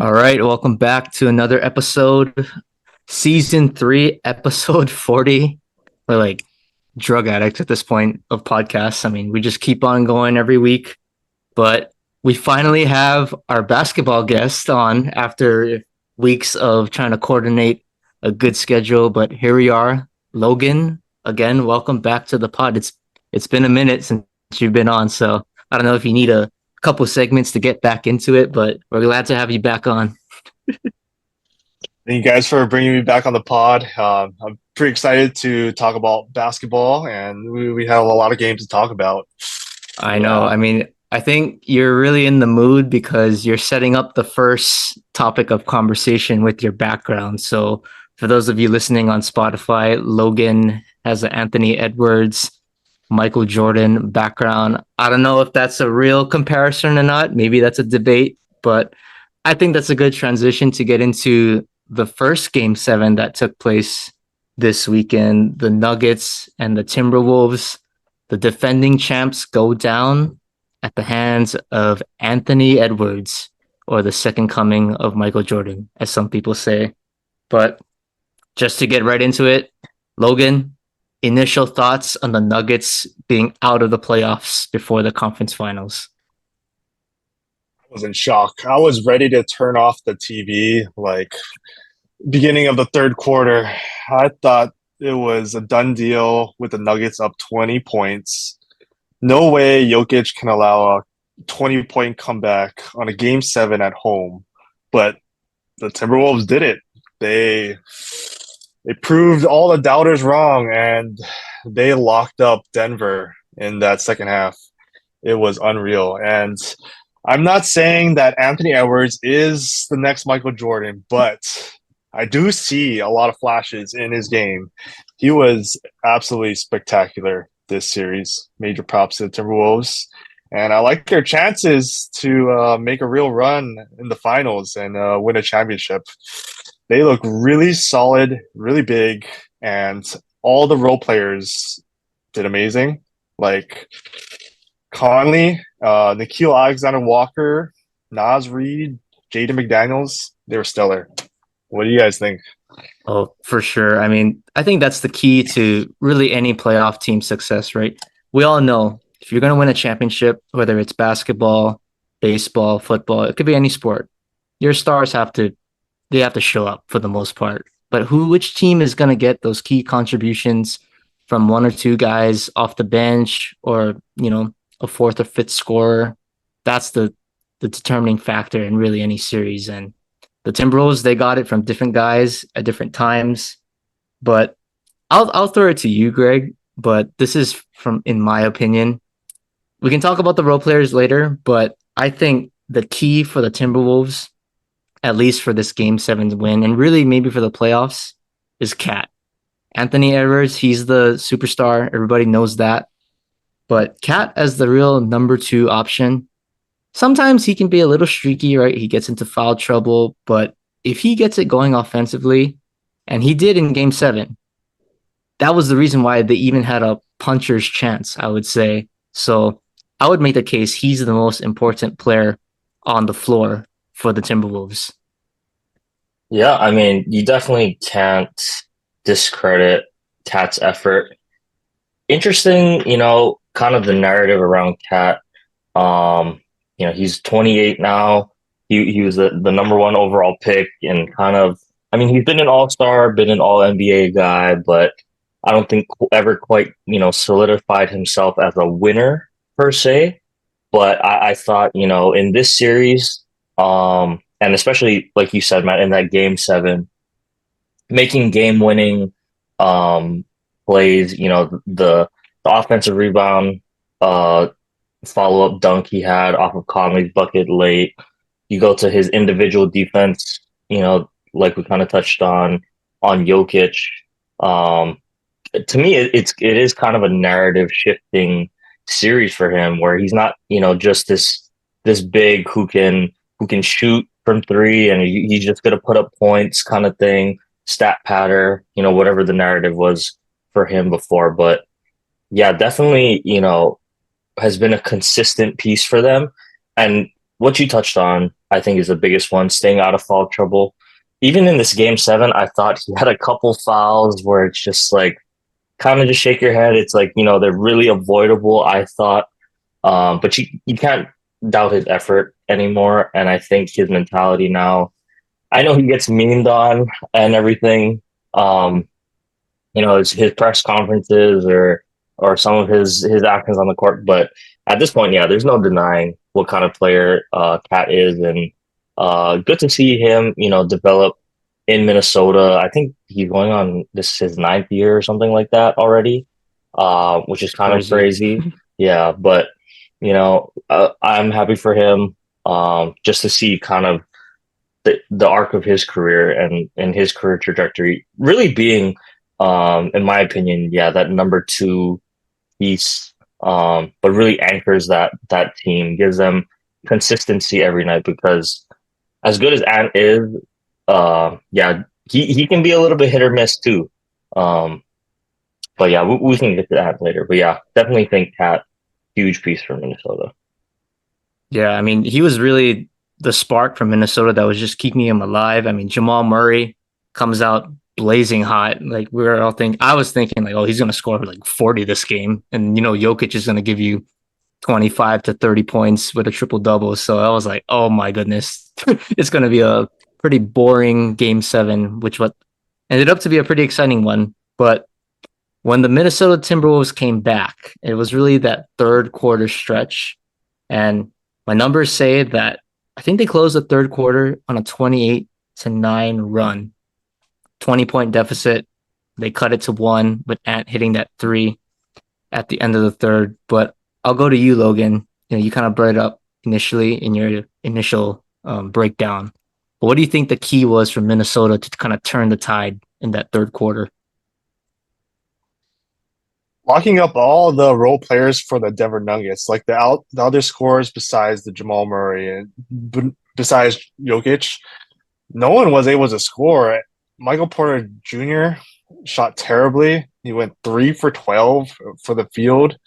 All right, welcome back to another episode, season 3, episode 40. We're like drug addicts at this point of podcasts. I mean, we just keep on going every week, but we finally have our basketball guest on after weeks of trying to coordinate a good schedule. But here we are, Logan. Again, welcome back to the pod. It's been a minute since you've been on, so I don't know if you need a couple segments to get back into it, but we're glad to have you back on. Thank you guys for bringing me back on the pod. I'm pretty excited to talk about basketball, and we have a lot of games to talk about. I know. Yeah. I mean, I think you're really in the mood because you're setting up the first topic of conversation with your background. So, for those of you listening on Spotify, Logan has an Anthony Edwards, Michael Jordan background. I don't know if that's a real comparison or not. Maybe that's a debate, but I think that's a good transition to get into the first game 7 that took place this weekend. The Nuggets and the Timberwolves, the defending champs, go down at the hands of Anthony Edwards, or the second coming of Michael Jordan, as some people say. But just to get right into it, Logan, initial thoughts on the Nuggets being out of the playoffs before the conference finals. I was in shock. I was ready to turn off the TV like beginning of the third quarter. I thought it was a done deal with the Nuggets up 20 points. No way Jokic can allow a 20-point comeback on a game 7 at home. But the Timberwolves did it. They proved all the doubters wrong, and they locked up Denver in that second half. It was unreal. And I'm not saying that Anthony Edwards is the next Michael Jordan, but I do see a lot of flashes in his game. He was absolutely spectacular this series. Major props to the Timberwolves. And I like their chances to make a real run in the finals and win a championship. They look really solid, really big, and all the role players did amazing. Like Conley, Nikhil Alexander-Walker, Naz Reid, Jaden McDaniels, they were stellar. What do you guys think? Oh, for sure. I mean, I think that's the key to really any playoff team success, right? We all know if you're going to win a championship, whether it's basketball, baseball, football, it could be any sport, your stars have to show up for the most part. But which team is going to get those key contributions from one or two guys off the bench, or, a fourth or fifth scorer? That's the determining factor in really any series. And the Timberwolves, they got it from different guys at different times. But I'll throw it to you, Greg. But this is from, in my opinion, we can talk about the role players later, but I think the key for the Timberwolves, at least for this game 7 win, and really maybe for the playoffs, is Cat. Anthony Edwards, he's the superstar. Everybody knows that. But Cat as the real number 2 option, sometimes he can be a little streaky, right? He gets into foul trouble, but if he gets it going offensively, and he did in game 7, that was the reason why they even had a puncher's chance, I would say. So I would make the case he's the most important player on the floor for the Timberwolves. Yeah, I mean, you definitely can't discredit Cat's effort. Interesting, kind of the narrative around Cat. He's 28 now. He was the number 1 overall pick, and kind of, I mean, he's been an all-star, been an all NBA guy, but I don't think ever quite, solidified himself as a winner per se. But I thought, in this series, and especially like you said, Matt, in that game 7, making game winning plays, the offensive rebound, follow up dunk he had off of Conley's bucket late. You go to his individual defense, like we kind of touched on Jokic. To me, it is kind of a narrative shifting series for him, where he's not, just this big who can shoot from 3 and he's just gonna put up points kind of thing, stat patter, whatever the narrative was for him before. But yeah, definitely, has been a consistent piece for them. And what you touched on, I think, is the biggest one, staying out of foul trouble. Even in this game seven, I thought he had a couple fouls where it's just like kind of just shake your head. It's like, they're really avoidable, I thought. But you can't doubt his effort anymore. And I think his mentality now, I know he gets memed on and everything. Um, his press conferences or some of his actions on the court. But at this point, yeah, there's no denying what kind of player Cat is, and good to see him, develop in Minnesota. I think he's going on this his ninth year or something like that already, which is kind of Crazy. crazy. Yeah, but I'm happy for him, just to see kind of the arc of his career and his career trajectory really being, in my opinion, yeah, that number two piece, but really anchors that team, gives them consistency every night because as good as Ant is, yeah, he can be a little bit hit or miss too. Um, but yeah, we can get to that later. But yeah, definitely think Cat huge piece for Minnesota. Yeah, I mean, he was really the spark from Minnesota that was just keeping him alive. I mean, Jamal Murray comes out blazing hot. Like we were all thinking, I was thinking like, oh, he's going to score like 40 this game, and Jokic is going to give you 25 to 30 points with a triple double. So I was like, oh my goodness, it's going to be a pretty boring game seven, which what ended up to be a pretty exciting one. But when the Minnesota Timberwolves came back, it was really that third quarter stretch. And my numbers say that I think they closed the third quarter on a 28-9 run, 20-point deficit. They cut it to one, with Ant hitting that three at the end of the third. But I'll go to you, Logan. You kind of brought it up initially in your initial breakdown. But what do you think the key was for Minnesota to kind of turn the tide in that third quarter? Locking up all the role players for the Denver Nuggets, like the other scorers besides the Jamal Murray and besides Jokic, no one was able to score. Michael Porter Jr. shot terribly. He went 3 for 12 for the field.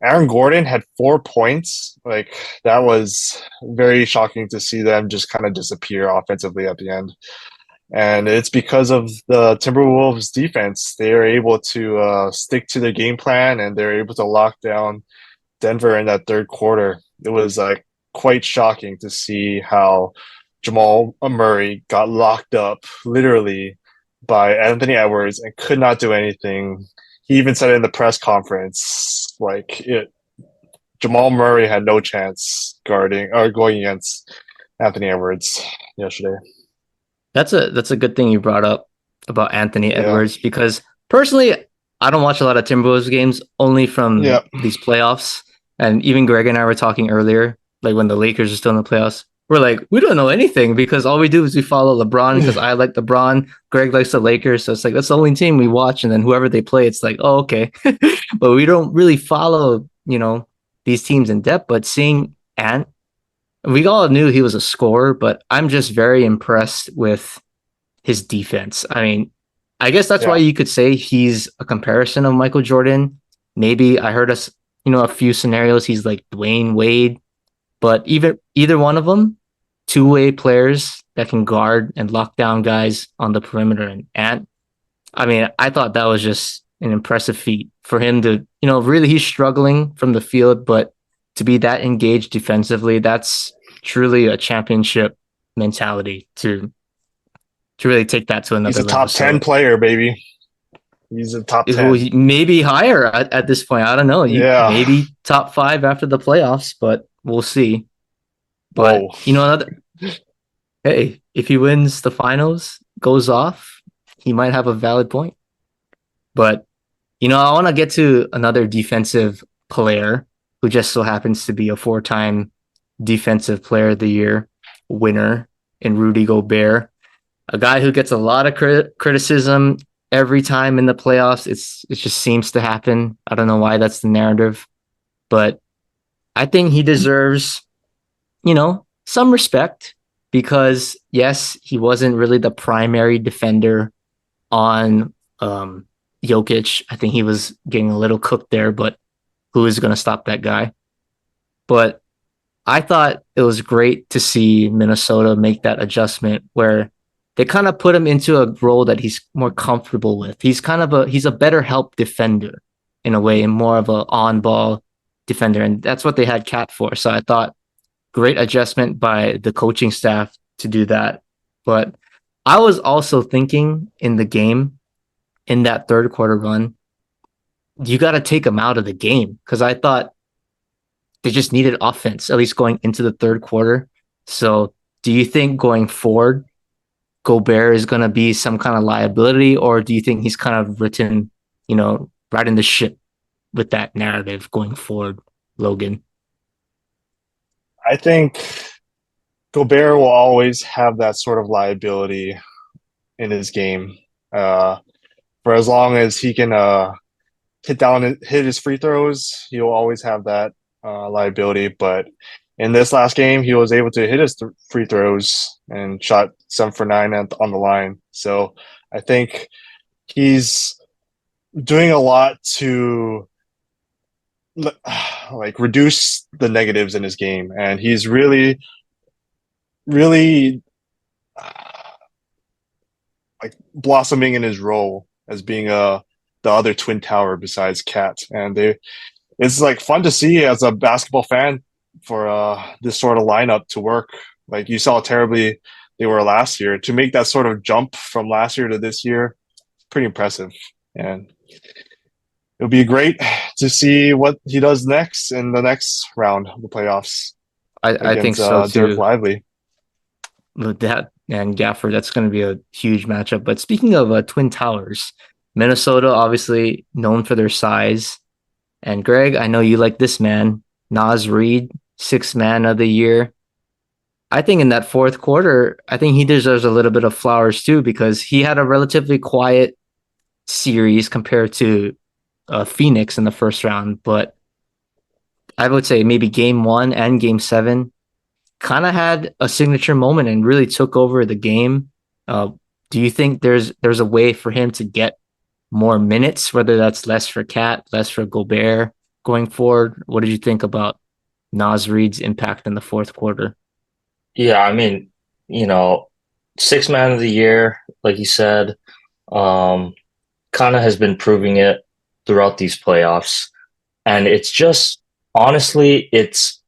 Aaron Gordon had 4 points. Like that was very shocking to see them just kind of disappear offensively at the end. And it's because of the Timberwolves defense. They are able to stick to their game plan and they're able to lock down Denver in that third quarter. It was like quite shocking to see how Jamal Murray got locked up literally by Anthony Edwards and could not do anything. He even said in the press conference, Jamal Murray had no chance guarding or going against Anthony Edwards yesterday. That's a good thing you brought up about Anthony Yeah. Edwards, because personally, I don't watch a lot of Timberwolves games, only from Yeah. these playoffs. And even Greg and I were talking earlier, like when the Lakers are still in the playoffs. We're like, we don't know anything because all we do is we follow LeBron because I like LeBron. Greg likes the Lakers. So it's like, that's the only team we watch. And then whoever they play, it's like, oh, okay. But we don't really follow, these teams in depth. But seeing Ant, we all knew he was a scorer, but I'm just very impressed with his defense. I mean, I guess that's why Yeah. you could say he's a comparison of Michael Jordan. Maybe I heard us, a few scenarios. He's like Dwayne Wade, but either one of them, two-way players that can guard and lock down guys on the perimeter. And I mean, I thought that was just an impressive feat for him to, really he's struggling from the field, but to be that engaged defensively, that's truly a championship mentality to really take that to He's another a level. top 10 So player, baby. He's a top 10. maybe higher at this point. I don't know. You Yeah. maybe top five after the playoffs, but we'll see. But Whoa. hey, if he wins the finals, goes off, he might have a valid point. But I want to get to another defensive player who just so happens to be a four-time defensive player of the year winner in Rudy Gobert, a guy who gets a lot of criticism every time in the playoffs. It just seems to happen. I don't know why that's the narrative, but I think he deserves, some respect because yes, he wasn't really the primary defender on Jokic. I think he was getting a little cooked there, but who is going to stop that guy? But I thought it was great to see Minnesota make that adjustment where they kind of put him into a role that he's more comfortable with. He's a better help defender in a way, and more of a on ball defender, and that's what they had Cat for. So I thought great adjustment by the coaching staff to do that. But I was also thinking in the game in that third quarter run, you got to take him out of the game because I thought they just needed offense, at least going into the third quarter. So, do you think going forward, Gobert is going to be some kind of liability, or do you think he's kind of riding the ship with that narrative going forward, Logan? I think Gobert will always have that sort of liability in his game. Uh, for as long as he can hit his free throws, he'll always have that liability. But in this last game, he was able to hit his free throws and shot 7 for 9 on the line. So I think he's doing a lot to like reduce the negatives in his game, and he's really, really like blossoming in his role as being the other twin tower besides Cat, and it's like fun to see as a basketball fan for this sort of lineup to work. Like you saw how terribly they were last year. To make that sort of jump from last year to this year, it's pretty impressive. And it'll be great to see what he does next in the next round of the playoffs I think against so Dirk too. Lively. With that and Gafford, that's going to be a huge matchup. But speaking of Twin Towers, Minnesota obviously known for their size. And Greg, I know you like this man, Nas Reed, sixth man of the year. I think in that fourth quarter, I think he deserves a little bit of flowers too because he had a relatively quiet series compared to Phoenix in the first round. But I would say maybe game one and game seven kind of had a signature moment and really took over the game. Uh, do you think there's a way for him to get more minutes, whether that's less for Cat, less for Gobert going forward? What did you think about Nas Reed's impact in the fourth quarter? Yeah, I mean, you know, six man of the year, like you said, um, kind of has been proving it throughout these playoffs. And it's just honestly, it's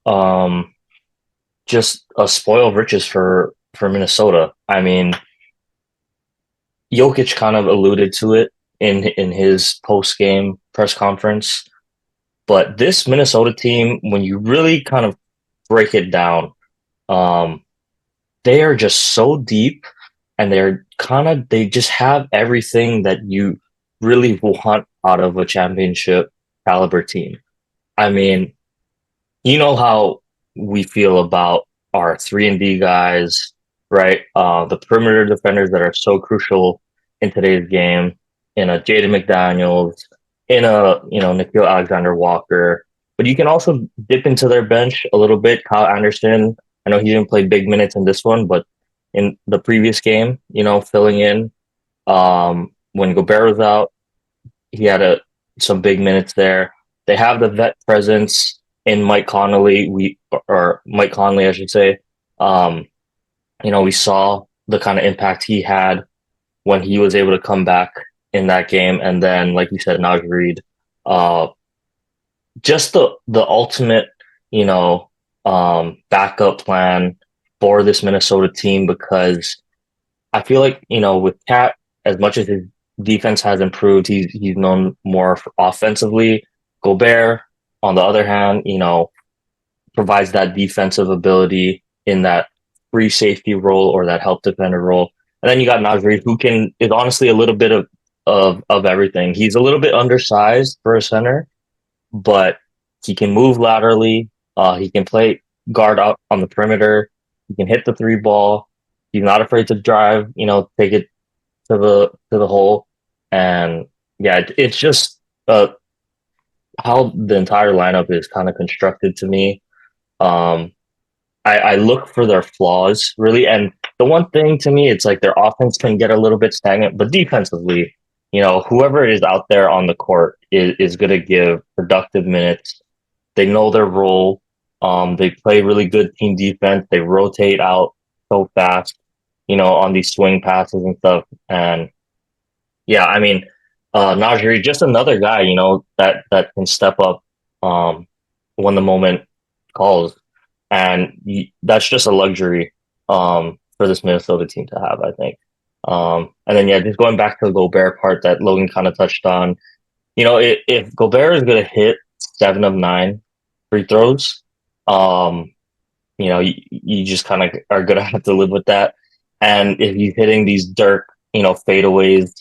just a spoil of riches for Minnesota. I mean, Jokic kind of alluded to it in his post game press conference. But this Minnesota team, when you really kind of break it down, um, they are just so deep and they just have everything that you really want out of a championship caliber team. I mean, you know how we feel about our 3-and-D guys, right? The perimeter defenders that are so crucial in today's game, in a Jaden McDaniels, in a Nikhil Alexander Walker. But you can also dip into their bench a little bit. Kyle Anderson, I know he didn't play big minutes in this one, but in the previous game, filling in when Gobert was out, he had some big minutes there. They have the vet presence in Mike Conley. Or Mike Conley, I should say. We saw the kind of impact he had when he was able to come back in that game, and then, like you said, Naj Reid, just the ultimate, backup plan for this Minnesota team because I feel like with Cat, as much as his defense has improved, he's known more offensively. Gobert, on the other hand, provides that defensive ability in that free safety role or that help defender role. And then you got Naz Reid, who is honestly a little bit of everything. He's a little bit undersized for a center, but he can move laterally. He can play guard out on the perimeter. He can hit the three ball. He's not afraid to drive, take it to the hole. And yeah, it's just how the entire lineup is kind of constructed to me. I look for their flaws really, and the one thing to me, it's like their offense can get a little bit stagnant, but defensively, whoever is out there on the court is going to give productive minutes. They know their role. They play really good team defense. They rotate out so fast, on these swing passes and stuff. And yeah, I mean, Najee, just another guy, that can step up when the moment calls, and that's just a luxury for this Minnesota team to have, I think. And then yeah, just going back to the Gobert part that Logan kind of touched on, if Gobert is going to hit 7 of 9 free throws, you just kind of are going to have to live with that. And if he's hitting these Dirk, fadeaways,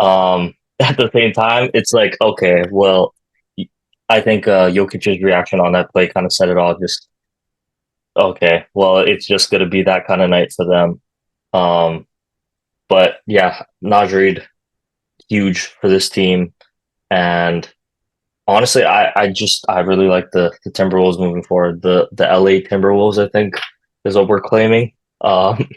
at the same time, it's like, okay, well, I think Jokic's reaction on that play kind of said it all. Just okay, well, it's just going to be that kind of night for them. Um, but yeah, Najee, huge for this team, and honestly, I really like the Timberwolves moving forward. The LA Timberwolves, I think, is what we're claiming. Um,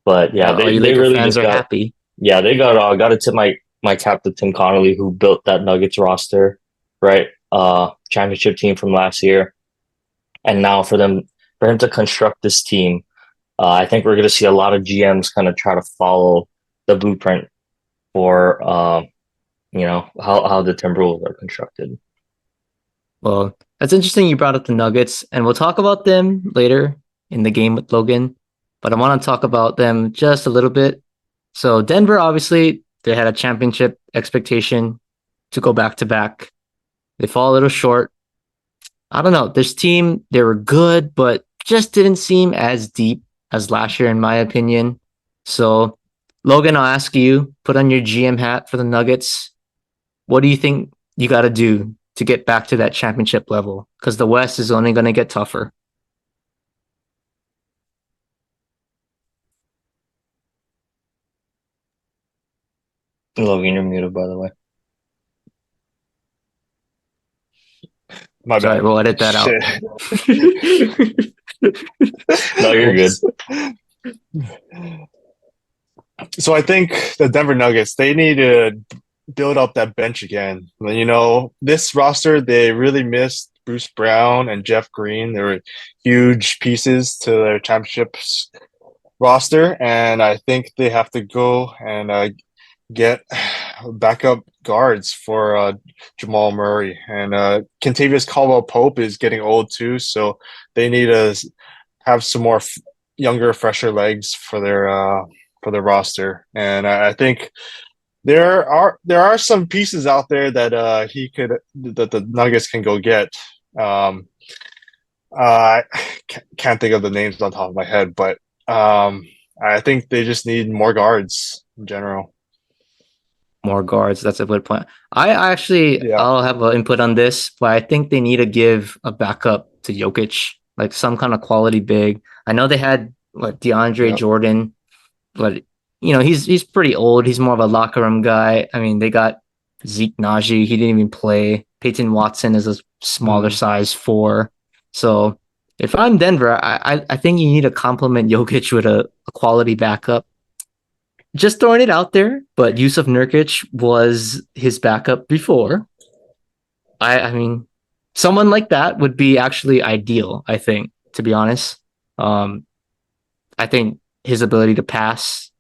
but yeah, All you they Laker really fans just are got happy. yeah, they got to tip my cap to Tim Connolly, who built that Nuggets roster, right? Championship team from last year, and now for him to construct this team, I think we're going to see a lot of GMs kind of try to follow the blueprint for how the Timberwolves are constructed. Well, that's interesting you brought up the Nuggets, and we'll talk about them later in the game with Logan. But I want to talk about them just a little bit. So Denver, obviously, they had a championship expectation to go back to back. They fall a little short. I don't know. This team, they were good, but just didn't seem as deep as last year, in my opinion. So, Logan, I'll ask you, put on your GM hat for the Nuggets. What do you think you got to do to get back to that championship level? Because the West is only going to get tougher. Logan, you're muted, by the way. My Sorry, bad. we'll edit that out. Shit. No, you're good. So I think the Denver Nuggets, they need to build up that bench again. This roster, they really missed Bruce Brown and Jeff Green. They were huge pieces to their championships roster, and I think they have to go and get backup guards for Jamal Murray. And Kentavious Caldwell Pope is getting old too, so they need to have some more younger, fresher legs for their roster. And I think there are some pieces out there that that the Nuggets can go get. I can't think of the names on top of my head, but I think they just need more guards in general. More guards. That's a good point. I'll have an input on this, but I think they need to give a backup to Jokic, like some kind of quality big. I know they had DeAndre Jordan, but he's pretty old. He's more of a locker room guy. I mean, they got Zeke Naji. He didn't even play. Peyton Watson is a smaller size 4. So if I'm Denver, I think you need to complement Jokic with a quality backup. Just throwing it out there, but Yusuf Nurkic was his backup before. I mean, someone like that would be actually ideal, I think, to be honest. I think his ability to pass,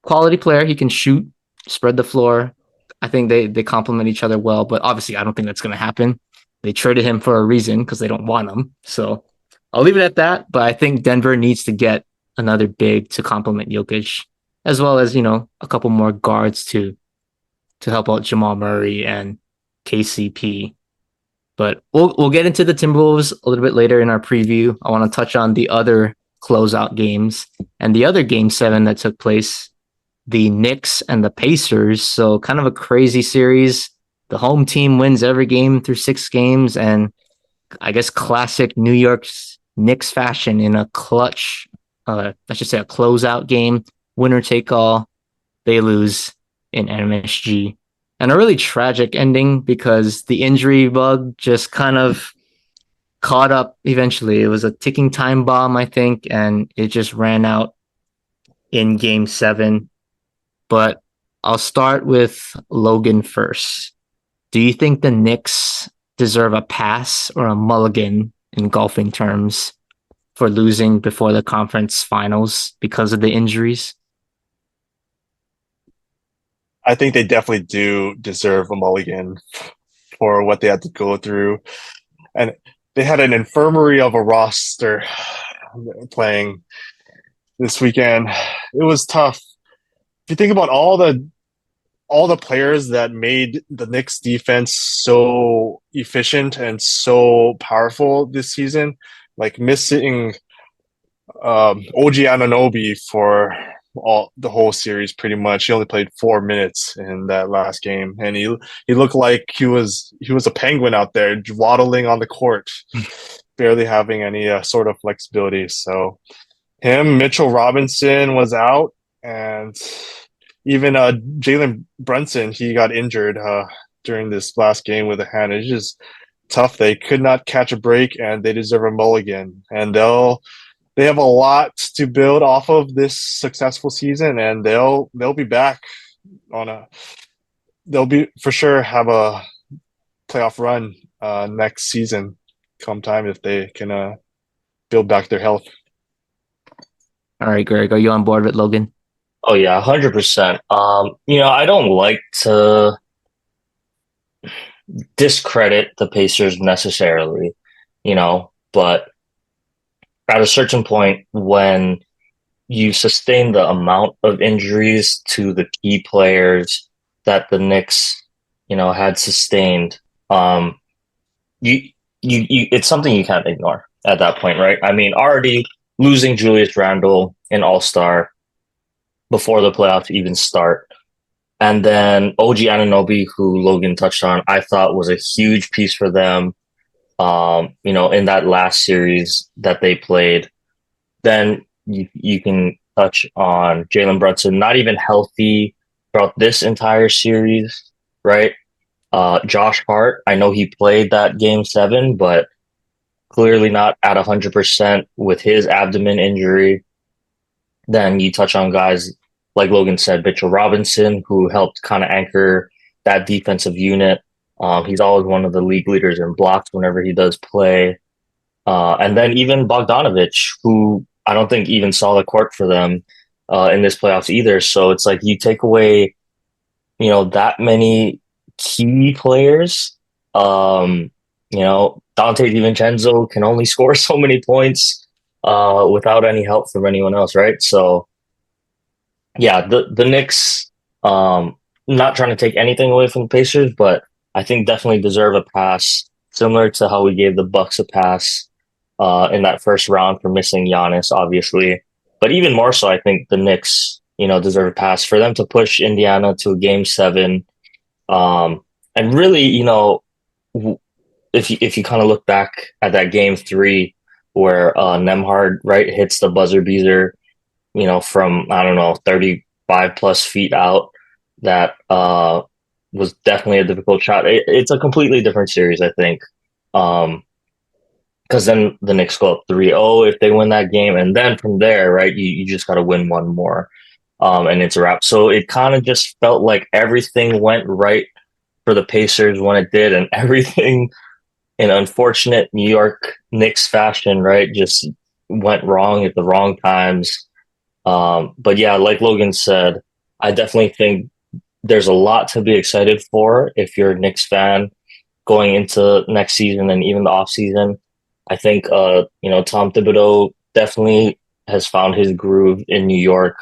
quality player, he can shoot, spread the floor. I think they complement each other well, but obviously I don't think that's going to happen. They traded him for a reason because they don't want him. So I'll leave it at that, but I think Denver needs to get another big to complement Jokic, as well as, a couple more guards to help out Jamal Murray and KCP. But we'll get into the Timberwolves a little bit later in our preview. I want to touch on the other closeout games and the other game 7 that took place, the Knicks and the Pacers. So kind of a crazy series. The home team wins every game through 6 games, and I guess classic New York's Knicks fashion in a clutch, I should say a closeout game. Winner take all, they lose in MSG. And a really tragic ending because the injury bug just kind of caught up eventually. It was a ticking time bomb, I think, and it just ran out in game 7. But I'll start with Logan first. Do you think the Knicks deserve a pass or a mulligan in golfing terms for losing before the conference finals because of the injuries. I think they definitely do deserve a mulligan for what they had to go through. And they had an infirmary of a roster playing this weekend. It was tough. If you think about all the players that made the Knicks defense so efficient and so powerful this season, like missing OG Ananobi for all the whole series pretty much. He only played 4 minutes in that last game, and he looked like he was a penguin out there waddling on the court, barely having any sort of flexibility. So Mitchell Robinson was out, and even Jalen Brunson, he got injured during this last game with a hand. It's just tough. They could not catch a break, and they deserve a mulligan. And they have a lot to build off of this successful season, and they'll be back on a. They'll be for sure have a playoff run next season, come time if they can build back their health. All right, Greg, are you on board with Logan? Oh yeah, 100%. I don't like to discredit the Pacers necessarily, but at a certain point when you sustain the amount of injuries to the key players that the Knicks, had sustained, you it's something you can't ignore at that point, right? I mean, already losing Julius Randle, an all-star, before the playoffs even start. And then OG Ananobi, who Logan touched on, I thought was a huge piece for them, in that last series that they played. Then you can touch on Jalen Brunson, not even healthy throughout this entire series, right? Josh Hart, I know he played that game 7, but clearly not at 100% with his abdomen injury. Then you touch on guys like Logan said, Mitchell Robinson, who helped kind of anchor that defensive unit. He's always one of the league leaders in blocks whenever he does play. And then even Bogdanovich, who I don't think even saw the court for them in this playoffs either. So it's like you take away, that many key players. Dante DiVincenzo can only score so many points without any help from anyone else, right? So yeah, the Knicks, not trying to take anything away from the Pacers, but I think definitely deserve a pass, similar to how we gave the Bucks a pass in that first round for missing Giannis, obviously. But even more so, I think the Knicks, deserve a pass for them to push Indiana to a game 7. And really, if you kind of look back at that game 3 where Nemhard, right, hits the buzzer beater, from, I don't know, 35 plus feet out, that was definitely a difficult shot. It's a completely different series, I think. Because then the Knicks go up 3-0 if they win that game. And then from there, right, you just got to win one more. And it's a wrap. So it kind of just felt like everything went right for the Pacers when it did, and everything in unfortunate New York Knicks fashion, right, just went wrong at the wrong times. But yeah, like Logan said, I definitely think there's a lot to be excited for if you're a Knicks fan going into next season and even the off season. I think Tom Thibodeau definitely has found his groove in New York,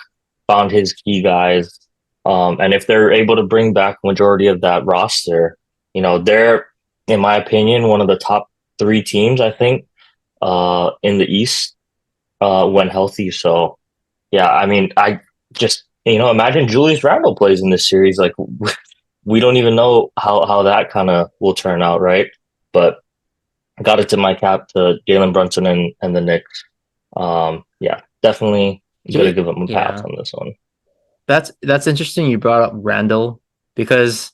found his key guys. And if they're able to bring back majority of that roster, they're, in my opinion, one of the top 3 teams, I think, in the East when healthy. So yeah, I mean, I just, imagine Julius Randle plays in this series. Like, we don't even know how that kind of will turn out, right? But got it to my cap to Jalen Brunson and the Knicks. Yeah, definitely gonna give them a pass on this one. That's interesting you brought up Randle, because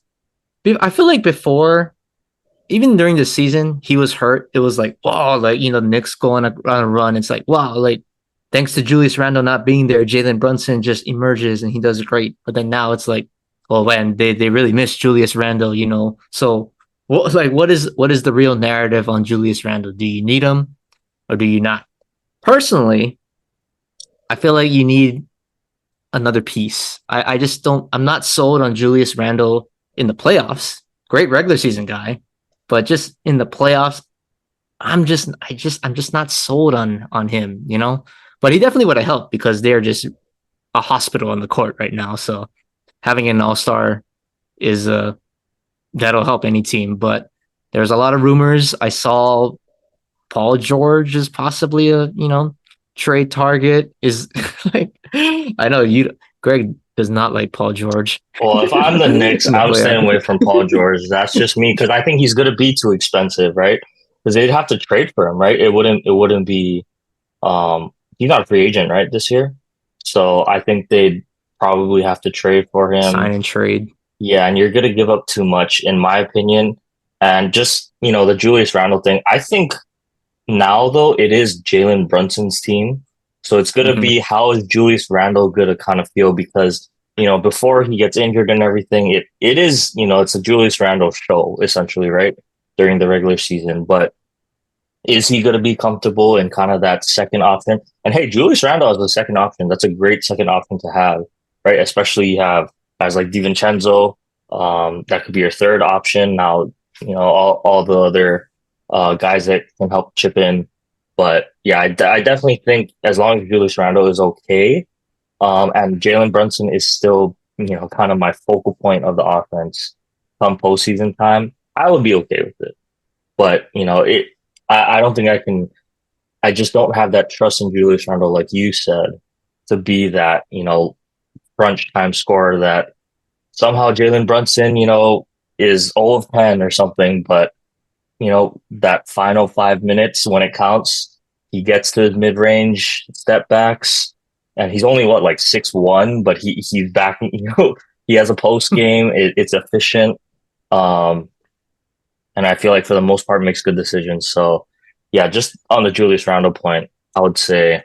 I feel like before, even during the season, he was hurt. It was like, wow, like, the Knicks go on a run. It's like, wow, like, thanks to Julius Randle not being there, Jalen Brunson just emerges and he does great. But then now it's like, oh man, they really miss Julius Randle, So what is the real narrative on Julius Randle? Do you need him or do you not? Personally, I feel like you need another piece. I just don't. I'm not sold on Julius Randle in the playoffs. Great regular season guy, but just in the playoffs, I'm just not sold on him. But he definitely would have helped because they're just a hospital on the court right now. So having an all star is that'll help any team. But there's a lot of rumors. I saw Paul George is possibly a trade target. Is like I know Greg does not like Paul George Well, if I'm the Knicks, in the I'm staying playoff. away from Paul George. That's just me because I think he's going to be too expensive, right? Because they'd have to trade for him, right? It wouldn't be. He's not a free agent, right, this year. So I think they'd probably have to trade for Sign him. and trade. Yeah, and you're going to give up too much, in my opinion. And just the Julius Randle thing. I think now though it is Jalen Brunson's team, so it's going to Mm-hmm. be how is Julius Randle going to kind of feel because before he gets injured and everything, it is it's a Julius Randle show essentially, right, during the regular season. But is he going to be comfortable in kind of that second option? And hey, Julius Randle as a second option, that's a great second option to have, right? Especially you have guys like DiVincenzo, that could be your third option. Now, all the other guys that can help chip in. But yeah, I definitely think as long as Julius Randle is okay, and Jalen Brunson is still, kind of my focal point of the offense come postseason time, I would be okay with it. But I don't think I can. I just don't have that trust in Julius Randle, like you said, to be that crunch time scorer that somehow Jalen Brunson, is 0 of 10 or something. But that final 5 minutes when it counts, he gets to his mid range step backs, and he's only what like 6'1", but he's backing. He has a post game. It's efficient. Um, and I feel like for the most part makes good decisions. So yeah, just on the Julius Randle point, I would say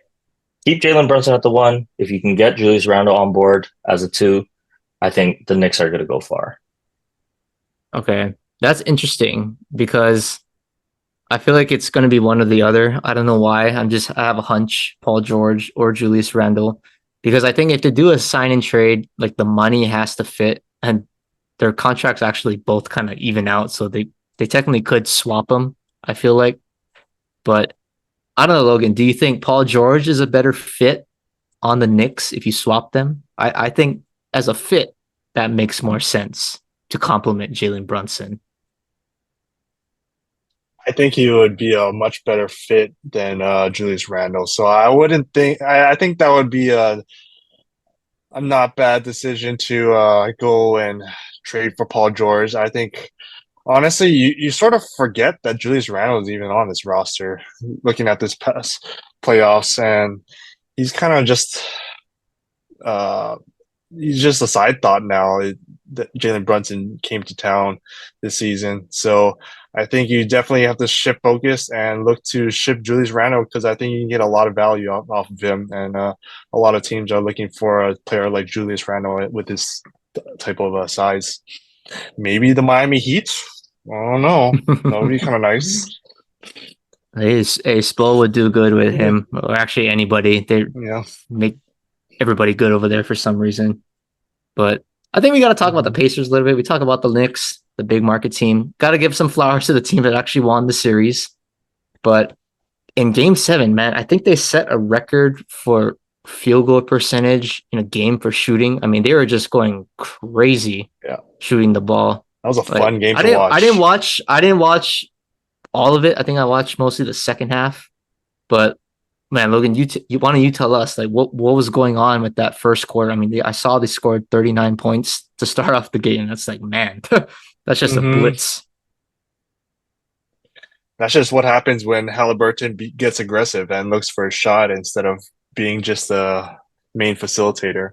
keep Jalen Brunson at the one. If you can get Julius Randle on board as a two, I think the Knicks are going to go far. Okay, that's interesting because I feel like it's going to be one or the other. I don't know why. I have a hunch, Paul George or Julius Randle, because I think if they do a sign and trade, like the money has to fit, and their contracts actually both kind of even out, so they technically could swap them. I feel like, but I don't know, Logan. Do you think Paul George is a better fit on the Knicks if you swap them? I think as a fit, that makes more sense to complement Jalen Brunson. I think he would be a much better fit than Julius Randle. So I wouldn't think. I think that would be a not bad decision to go and trade for Paul George. I think honestly, you sort of forget that Julius Randle is even on this roster. Looking at this past playoffs, and he's kind of just uh, he's just a side thought now that Jalen Brunson came to town this season. So I think you definitely have to shift focus and look to ship Julius Randle because I think you can get a lot of value off of him. And a lot of teams are looking for a player like Julius Randle with this type of size. Maybe the Miami Heat. I don't know. That would be kind of nice. A Spo would do good with Yeah. him, or actually anybody. They Yeah. make everybody good over there for some reason. But I think we got to talk about the Mhm. Pacers a little bit. We talk about the Knicks, the big market team. Got to give some flowers to the team that actually won the series. But in Game 7, man, I think they set a record for field goal percentage in a game for shooting. I mean, they were just going crazy Yeah. shooting the ball. That was a Like fun game I to didn't I didn't watch. watch I didn't watch all of it. I think I watched mostly the second half. But man, Logan, why don't you tell us like what was going on with that first quarter? I mean, I saw they scored 39 points to start off the game. That's like, man, that's just a Hmm. blitz. That's just what happens when Halliburton gets aggressive and looks for a shot instead of being just a main facilitator.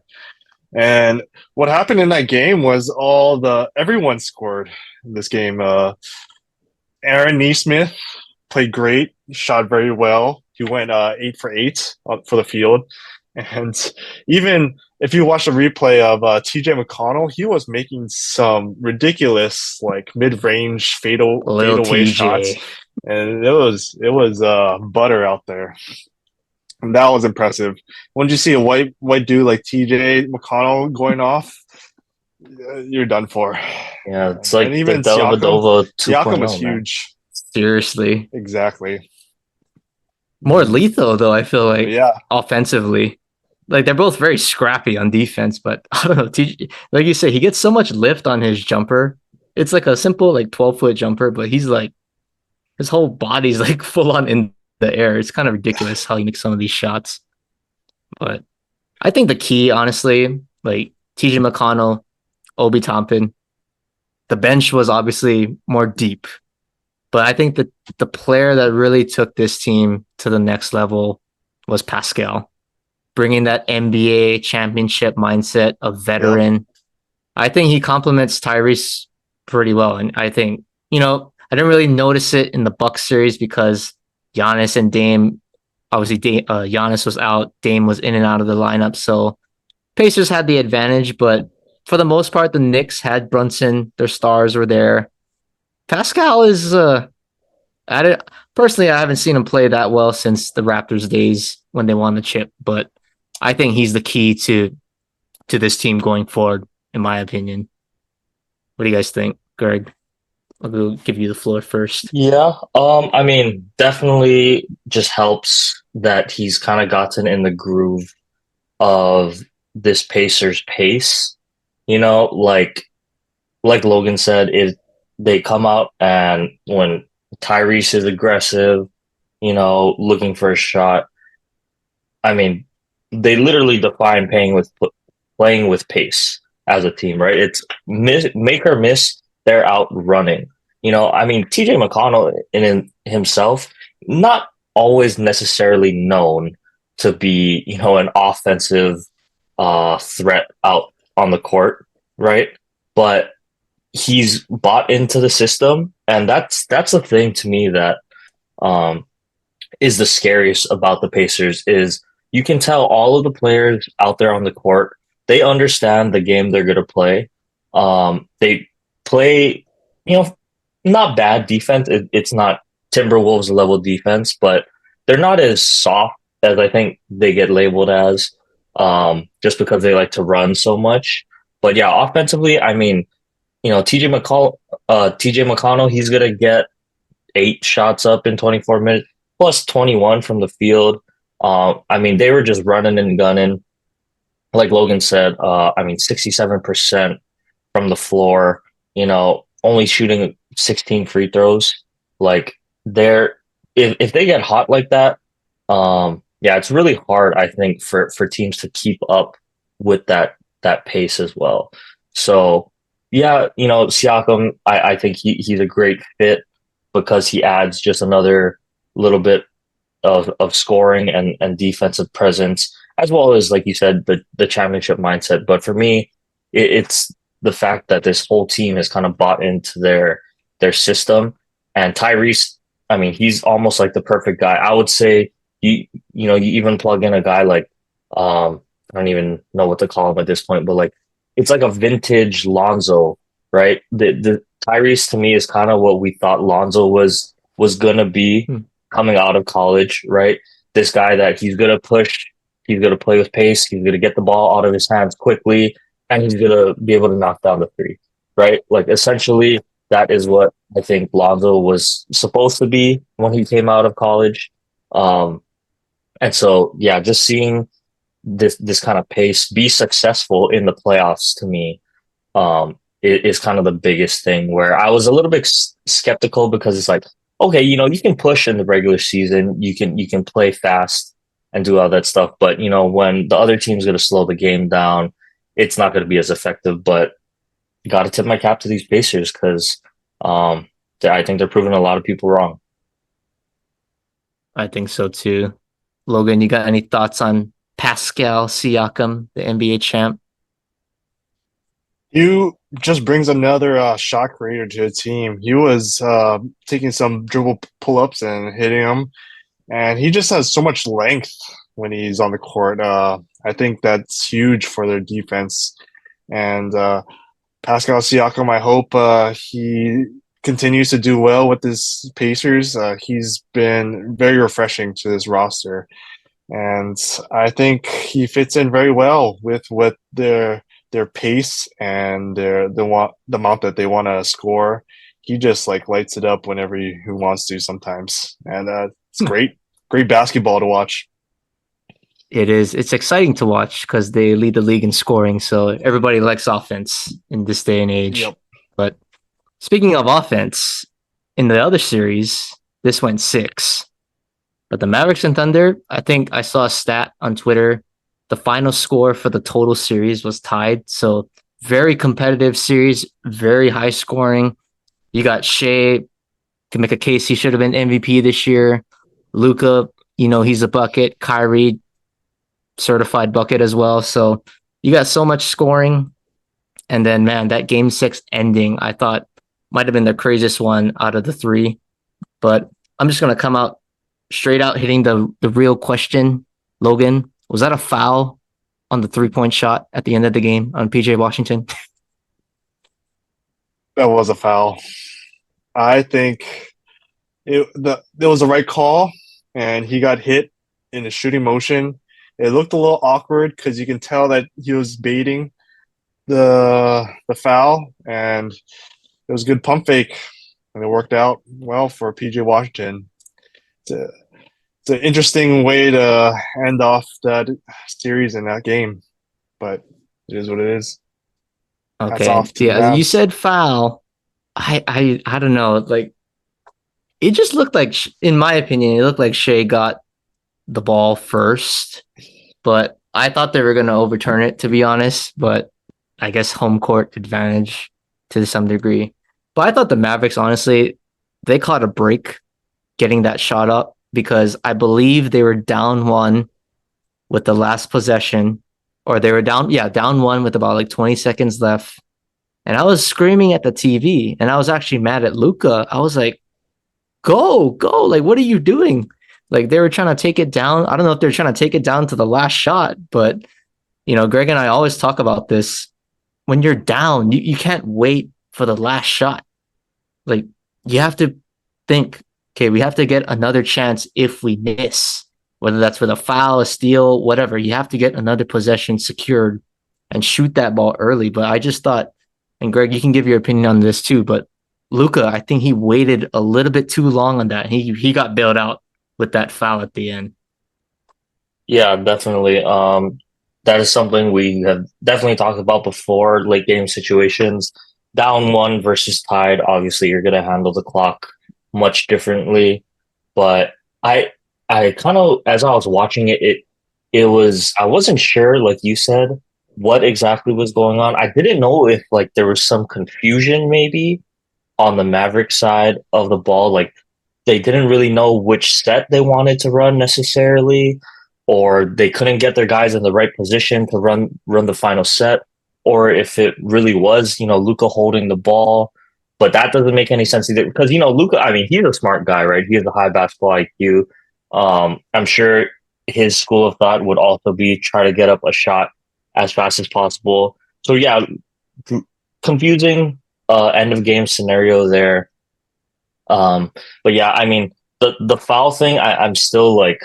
And what happened in that game was everyone scored in this game. Aaron Neesmith played great, shot very well. He went 8 for 8 for the field. And even if you watch the replay of TJ McConnell, he was making some ridiculous like mid-range Little fadeaway TJ. shots, and it was butter out there. And that was impressive. When you see a white dude like TJ McConnell going off, you're done for. Yeah, it's And like the even Dellavedova Siakam was 2.0, man. huge. Seriously. Exactly. More lethal though, I feel But like yeah, offensively. Like they're both very scrappy on defense, but I don't know. Like you say, he gets so much lift on his jumper. It's like a simple like 12-foot jumper, but he's like his whole body's like full on in the air. It's kind of ridiculous how he makes some of these shots. But I think the key, honestly, like TJ McConnell, Obi Toppin, the bench was obviously more deep. But I think that the player that really took this team to the next level was Pascal, bringing that NBA championship mindset of yep. veteran. I think he complements Tyrese pretty well. And I think, I didn't really notice it in the Bucks series because Giannis and Dame, obviously, Giannis was out, Dame was in and out of the lineup. So Pacers had the advantage, but for the most part, the Knicks had Brunson, their stars were there. Pascal is I did, personally, I haven't seen him play that well since the Raptors days when they won the chip, but I think he's the key to this team going forward, in my opinion. What do you guys think, Greg? I'll go give you the floor first. Yeah, I mean, definitely just helps that he's kind of gotten in the groove of this Pacers pace. Like Logan said, they come out and when Tyrese is aggressive, looking for a shot. I mean, they literally define playing with pace as a team, right? It's make or miss, they're out running. I mean, TJ McConnell in himself, not always necessarily known to be, an offensive threat out on the court, right? But he's bought into the system, and that's the thing to me that um, is the scariest about the Pacers is you can tell all of the players out there on the court, they understand the game they're going to play. They play, not bad defense. It's not Timberwolves level defense, but they're not as soft as I think they get labeled as, just because they like to run so much. But yeah, offensively, I mean, TJ McConnell, he's gonna get 8 shots up in 24 minutes, plus 21 from the field. I mean, they were just running and gunning. Like Logan said, I mean, 67% from the floor, only shooting 16 free throws. Like they're if they get hot like that, yeah, it's really hard, I think, for teams to keep up with that pace as well. So yeah, Siakam, I think he's a great fit because he adds just another little bit of scoring and defensive presence, as well as, like you said, the championship mindset. But for me, it's the fact that this whole team has kind of bought into their system. And Tyrese, I mean, he's almost like the perfect guy. I would say you even plug in a guy like I don't even know what to call him at this point, but like it's like a vintage Lonzo, right? The Tyrese to me is kind of what we thought Lonzo was gonna be coming out of college, right? This guy that he's gonna push, he's gonna play with pace, he's gonna get the ball out of his hands quickly, and he's gonna be able to knock down the three, right? Like essentially, that is what I think Lonzo was supposed to be when he came out of college. And so, yeah, just seeing this kind of pace be successful in the playoffs to me is kind of the biggest thing where I was a little bit skeptical because it's like, okay, you can push in the regular season, you can play fast and do all that stuff, but when the other team's going to slow the game down, it's not going to be as effective. But got to tip my cap to these Pacers because I think they're proving a lot of people wrong. I think so too. Logan, you got any thoughts on Pascal Siakam, the NBA champ? You just brings another shot creator to the team. He was taking some dribble pull ups and hitting them, and he just has so much length. when he's on the court. I think that's huge for their defense. And Pascal Siakam, I hope he continues to do well with his Pacers. He's been very refreshing to this roster, and I think he fits in very well with what their pace and the amount that they want to score. He just like lights it up whenever he wants to sometimes, and it's great basketball to watch. It is. It's exciting to watch because they lead the league in scoring. So everybody likes offense in this day and age. Yep. But speaking of offense, in the other series, this went 6. But the Mavericks and Thunder, I think I saw a stat on Twitter. The final score for the total series was tied. So very competitive series, very high scoring. You got Shea, can make a case he should have been MVP this year. Luka, he's a bucket. Kyrie, certified bucket as well. So you got so much scoring. And then, man, that game 6 ending, I thought might have been the craziest one out of the 3. But I'm just going to come out straight out hitting the real question. Logan, was that a foul on the 3-point shot at the end of the game on PJ Washington? That was a foul. I think there was a right call, and he got hit in a shooting motion. It looked a little awkward because you can tell that he was baiting the foul, and it was a good pump fake, and it worked out well for PJ Washington. It's an interesting way to end off that series in that game, but it is what it is. Hats Okay. off to the Yeah, you Mavs. said foul. I don't know. Like, it just looked like, in my opinion, it looked like Shea got the ball first, but I thought they were going to overturn it, to be honest. But I guess home court advantage to some degree. But I thought the Mavericks, honestly, they caught a break getting that shot up because I believe they were down 1 with the last possession, or they were down 1 with about like 20 seconds left. And I was screaming at the TV, and I was actually mad at Luka. I was like, go. Like, what are you doing? Like, they were trying to take it down. I don't know if they're trying to take it down to the last shot, but, Greg and I always talk about this. When you're down, you can't wait for the last shot. Like, you have to think, okay, we have to get another chance if we miss, whether that's with a foul, a steal, whatever. You have to get another possession secured and shoot that ball early. But I just thought, and Greg, you can give your opinion on this too, but Luka, I think he waited a little bit too long on that. He got bailed out with that foul at the end. Yeah, definitely. That is something we have definitely talked about before. Late game situations, down 1 versus tied. Obviously, you're going to handle the clock much differently. But I kind of, as I was watching it was, I wasn't sure, like you said, what exactly was going on. I didn't know if like there was some confusion maybe on the Maverick side of the ball. Like they didn't really know which set they wanted to run necessarily, or they couldn't get their guys in the right position to run the final set, or if it really was, Luka holding the ball. But that doesn't make any sense either because, Luka, I mean, he's a smart guy, right? He has a high basketball IQ. I'm sure his school of thought would also be try to get up a shot as fast as possible. So yeah, confusing end of game scenario there. But yeah, I mean the foul thing, I'm still like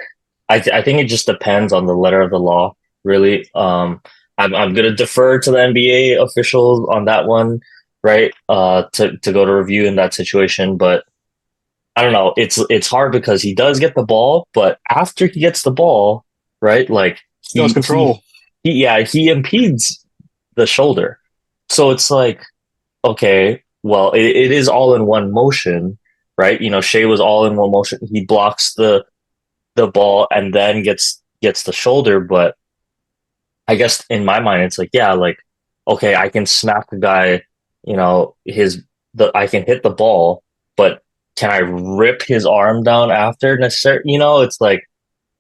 I think it just depends on the letter of the law, really. I'm gonna defer to the NBA officials on that one, right? To go to review in that situation, but I don't know. It's hard because he does get the ball, but after he gets the ball, right? Like Still has control. he impedes the shoulder. So it's like, okay, well, it is all in one motion, right? Shea was all in one motion. He blocks the ball and then gets the shoulder, but I guess in my mind it's like, yeah, like, okay, I can smack the guy, I can hit the ball, but can I rip his arm down after necessary? It's like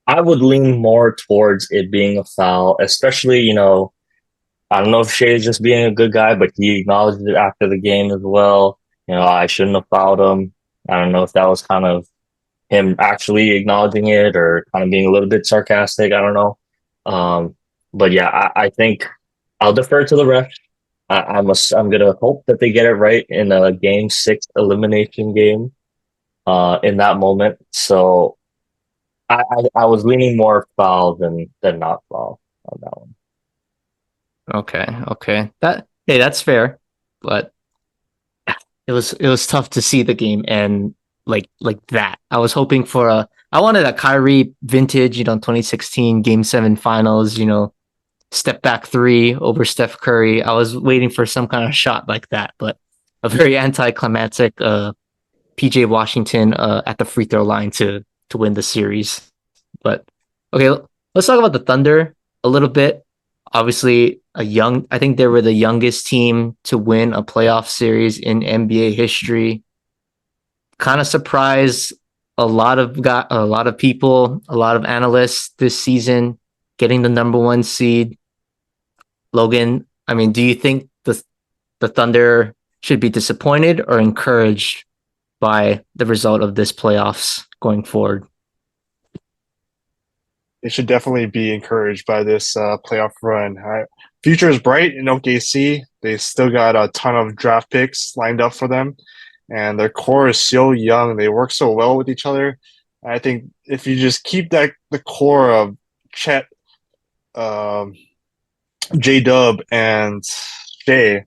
I would lean more towards it being a foul, especially, I don't know if Shea is just being a good guy, but he acknowledged it after the game as well. I shouldn't have fouled him. I don't know if that was kind of him actually acknowledging it or kind of being a little bit sarcastic. I don't know. Um, but yeah, I think I'll defer to the ref. I'm gonna hope that they get it right in a game six elimination game. In that moment, so I was leaning more foul than not foul on that one. Okay, okay. That's fair, but it was tough to see the game end like that. I was hoping for a I wanted a Kyrie vintage, 2016 Game 7 Finals, step back three over Steph Curry. I was waiting for some kind of shot like that, but a very anticlimactic PJ Washington at the free throw line to win the series. But okay, let's talk about the Thunder a little bit. Obviously, I think they were the youngest team to win a playoff series in NBA history. Kind of surprised a lot of people, a lot of analysts this season getting the number one seed. Logan, I mean, do you think the Thunder should be disappointed or encouraged by the result of this playoffs going forward? They should definitely be encouraged by this playoff run. Future is bright in OKC. They still got a ton of draft picks lined up for them, and their core is so young. They work so well with each other. I think if you just keep the core of Chet, um, J Dub, and Shea,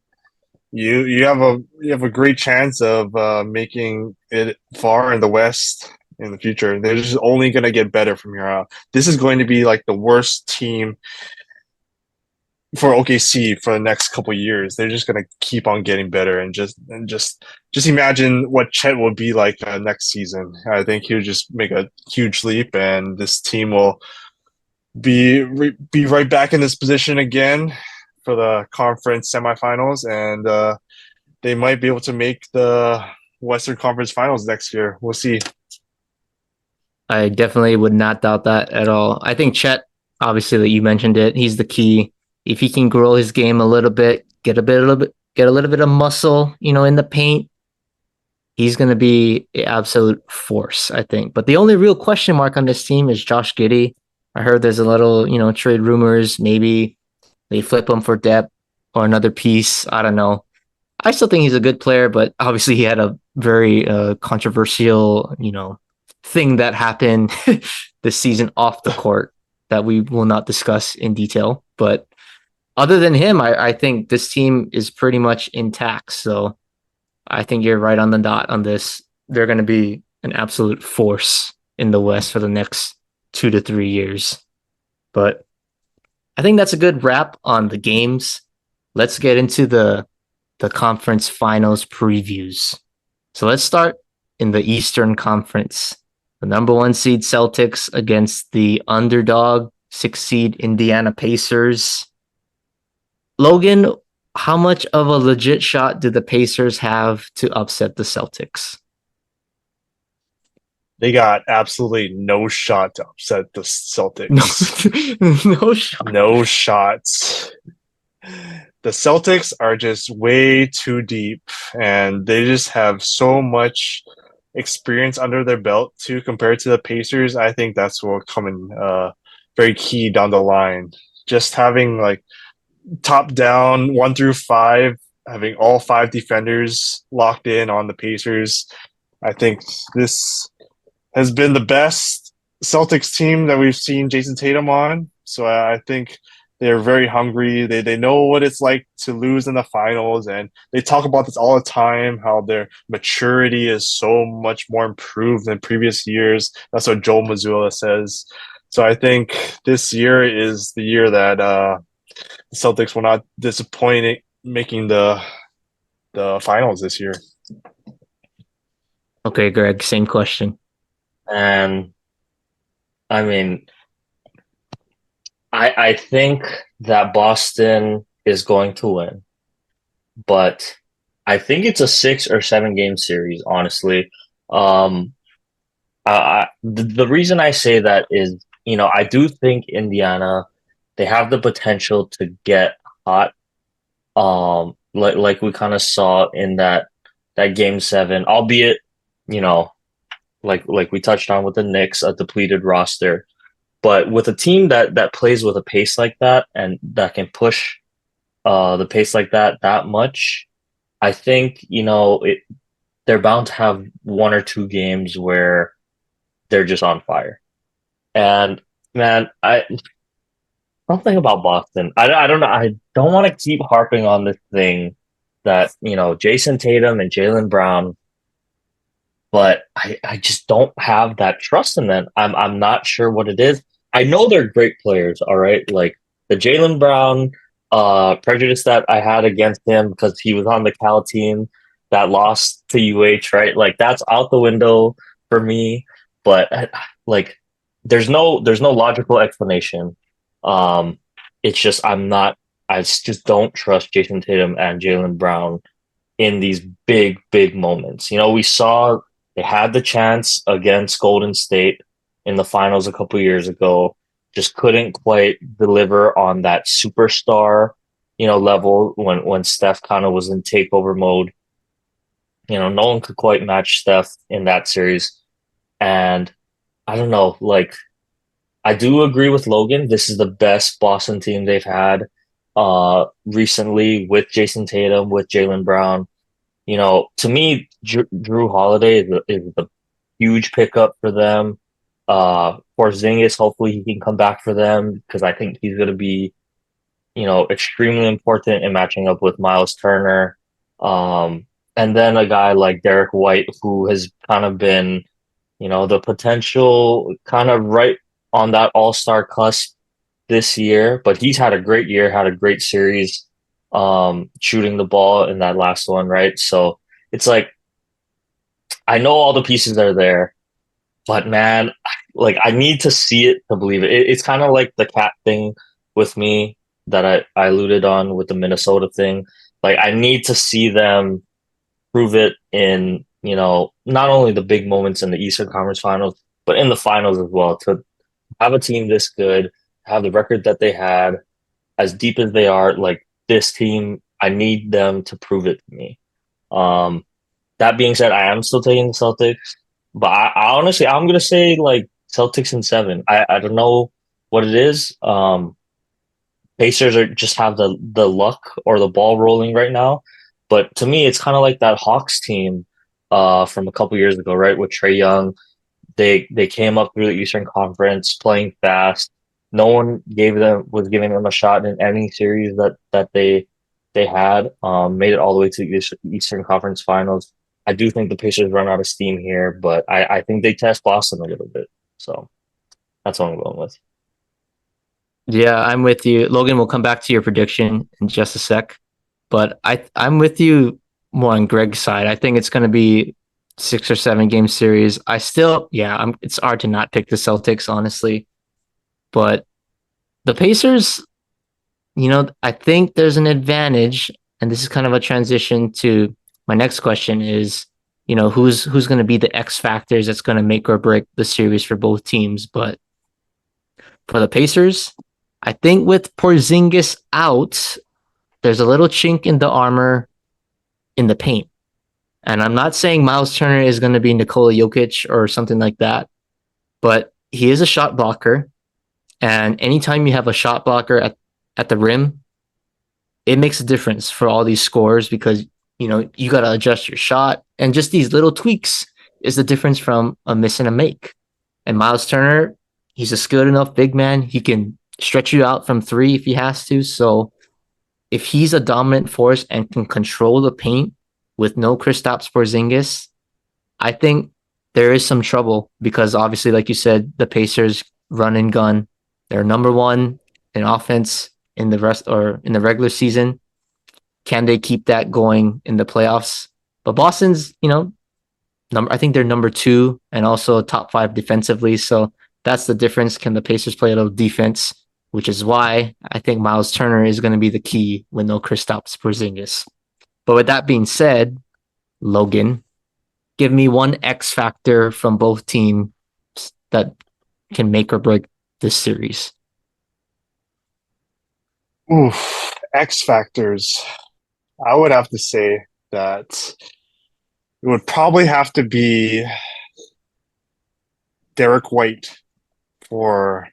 you have a great chance of making it far in the West in the future. They're just only going to get better from here out. This is going to be like the worst team for OKC for the next couple of years. They're just going to keep on getting better and just imagine what Chet will be like next season. I think he'll just make a huge leap, and this team will be right back in this position again for the conference semifinals, and they might be able to make the Western Conference Finals next year. We'll see. I definitely would not doubt that at all. I think Chet, obviously that you mentioned it, he's the key. If he can grow his game a little bit, get a little bit of muscle, in the paint, he's going to be an absolute force, I think. But the only real question mark on this team is Josh Giddey. I heard there's a little, trade rumors. Maybe they flip him for depth or another piece. I don't know. I still think he's a good player, but obviously he had a very controversial, thing that happened this season off the court that we will not discuss in detail. But other than him, I think this team is pretty much intact. So I think you're right on the dot on this. They're going to be an absolute force in the West for the next 2 to 3 years. But I think that's a good wrap on the games. Let's get into the conference finals previews. So let's start in the Eastern Conference. The number one seed Celtics against the underdog 6 seed Indiana Pacers. Logan, how much of a legit shot do the Pacers have to upset the Celtics? They got absolutely no shot to upset the Celtics. No shot. No shots. The Celtics are just way too deep, and they just have so much experience under their belt too compared to the Pacers. I think that's what will come in very key down the line. Just having like top down 1 through 5, having all 5 defenders locked in on the Pacers. I think this has been the best Celtics team that we've seen Jason Tatum on. So I think they're very hungry. They know what it's like to lose in the finals, and they talk about this all the time, how their maturity is so much more improved than previous years. That's what Joel Mazzulla says. So I think this year is the year that the Celtics will not disappoint making the finals this year. Okay, Greg, same question. And I mean, I think that Boston is going to win, but I think it's a 6 or 7 game series, honestly. Um, the reason I say that is, I do think Indiana, they have the potential to get hot. Like we kind of saw in that game 7, albeit, you know, like we touched on with the Knicks, a depleted roster. But with a team that plays with a pace like that and that can push the pace like that much, I think, they're bound to have one or two games where they're just on fire. And man, something about Boston. I don't know. I don't want to keep harping on this thing that, Jason Tatum and Jaylen Brown, but I just don't have that trust in them. I'm not sure what it is. I know they're great players, all right? Like the Jaylen Brown prejudice that I had against him because he was on the Cal team that lost to UH, right? Like that's out the window for me. But like there's no logical explanation. Um it's just I just don't trust Jason Tatum and Jaylen Brown in these big, big moments. We saw they had the chance against Golden State in the finals a couple years ago, just couldn't quite deliver on that superstar, level when Steph kind of was in takeover mode. No one could quite match Steph in that series. And I don't know, like I do agree with Logan. This is the best Boston team they've had recently with Jason Tatum, with Jaylen Brown. To me, Drew Holiday is a huge pickup for them. Porzingis, hopefully he can come back for them because I think he's going to be, extremely important in matching up with Miles Turner. And then a guy like Derek White, who has kind of been, the potential kind of right on that all-star cusp this year, but he's had a great year, had a great series, shooting the ball in that last one, right? So it's like I know all the pieces are there, but man, like I need to see it to believe it. It's kind of like the cat thing with me that I alluded on with the Minnesota thing. Like I need to see them prove it in, not only the big moments in the Eastern Conference Finals, but in the finals as well. To have a team this good, have the record that they had, as deep as they are, like this team, I need them to prove it to me. Um, that being said, I am still taking the Celtics, but I honestly, I'm gonna say like Celtics in seven. I don't know what it is. Pacers are just have the luck or the ball rolling right now, but to me, it's kind of like that Hawks team, from a couple years ago, right, with Trae Young. They came up through the Eastern Conference playing fast. No one was giving them a shot in any series that they had. Made it all the way to the Eastern Conference Finals. I do think the Pacers run out of steam here, but I think they test Boston a little bit. So that's what I'm going with. Yeah, I'm with you. Logan, we'll come back to your prediction in just a sec. But I'm with you more on Greg's side. I think it's going to be 6 or 7 game series. It's hard to not pick the Celtics, honestly. But the Pacers, I think there's an advantage, and this is kind of a transition to my next question is, who's going to be the X factors that's going to make or break the series for both teams. But for the Pacers, I think with Porzingis out, there's a little chink in the armor in the paint. And I'm not saying Miles Turner is going to be Nikola Jokic or something like that, but he is a shot blocker. And anytime you have a shot blocker at the rim, it makes a difference for all these scores because, you got to adjust your shot. And just these little tweaks is the difference from a miss and a make. And Miles Turner, he's a skilled enough big man. He can stretch you out from three if he has to. So if he's a dominant force and can control the paint with no Kristaps Porzingis, I think there is some trouble because obviously, like you said, the Pacers run and gun. They're number one in offense in the regular season. Can they keep that going in the playoffs? But Boston's, I think they're number two and also top five defensively. So that's the difference. Can the Pacers play a little defense? Which is why I think Miles Turner is going to be the key with no Kristaps Porzingis. But with that being said, Logan, give me one X factor from both teams that can make or break this series. Oof, X factors. I would have to say that it would probably have to be Derek White for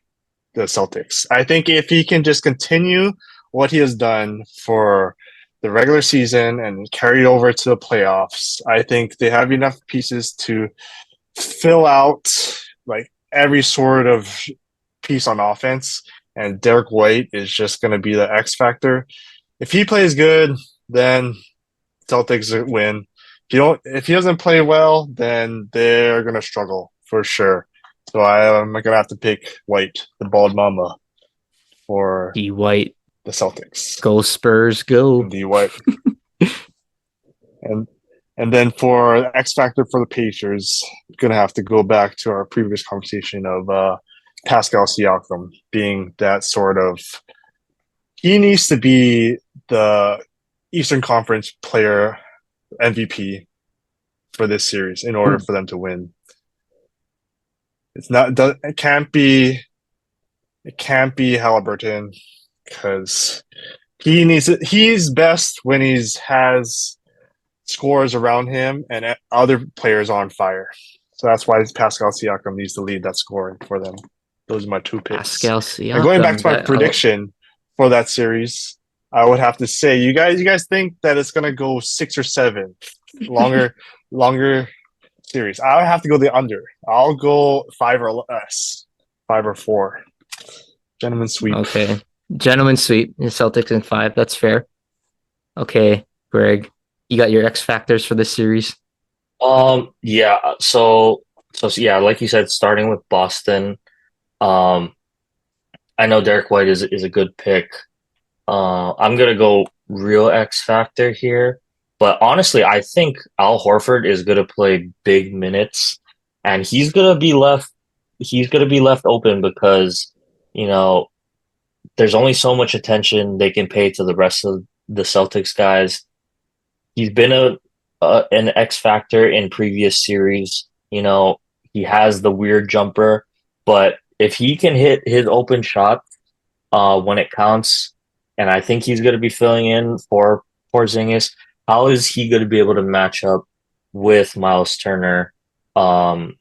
the Celtics. I think if he can just continue what he has done for the regular season and carry over to the playoffs, I think they have enough pieces to fill out like every sort of piece on offense. And Derek White is just going to be the X factor. If he plays good, then Celtics win. If he doesn't play well, then they're going to struggle for sure. So I'm going to have to pick White, the bald mama, for D White. the Celtics. Go Spurs, go. D White. and then for X factor for the Pacers, I'm going to have to go back to our previous conversation of Pascal Siakam being that sort of. He needs to be the Eastern Conference player MVP for this series in order for them to win. It can't be Halliburton because he's best when has scores around him and other players on fire. So that's why Pascal Siakam needs to lead that scoring for them. Those are my two picks. Pascal Siakam. And going back to my prediction for that series, I would have to say you guys think that it's gonna go 6 or 7, longer series. I would have to go the under. I'll go 5 or less, 5 or 4. Gentlemen sweep. Okay, gentlemen sweep. Celtics in 5. That's fair. Okay, Greg, you got your X factors for this series. Yeah. So yeah, like you said, starting with Boston. I know Derek White is a good pick. I'm gonna go real X factor here, but honestly, I think Al Horford is gonna play big minutes, and he's gonna be left. He's gonna be left open because there's only so much attention they can pay to the rest of the Celtics guys. He's been an X factor in previous series. He has the weird jumper, but if he can hit his open shot when it counts, and I think he's going to be filling in for Porzingis, how is he going to be able to match up with Miles Turner, with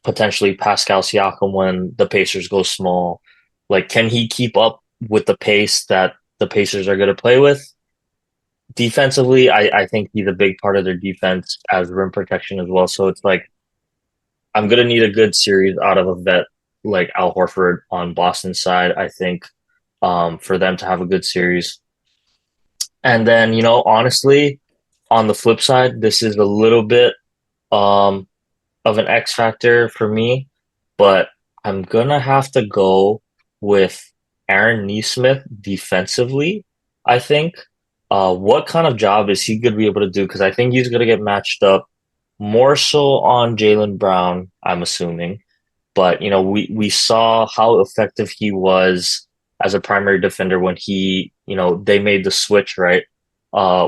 potentially Pascal Siakam when the Pacers go small? Like, can he keep up with the pace that the Pacers are going to play with? Defensively, I think he's a big part of their defense as rim protection as well. So it's like, I'm going to need a good series out of a vet like Al Horford on Boston's side, I think, for them to have a good series. And then, honestly, on the flip side, this is a little bit of an X factor for me, but I'm going to have to go with Aaron Nesmith defensively, I think. What kind of job is he going to be able to do? Because I think he's going to get matched up more so on Jaylen Brown, I'm assuming. But, we saw how effective he was as a primary defender when they made the switch, right,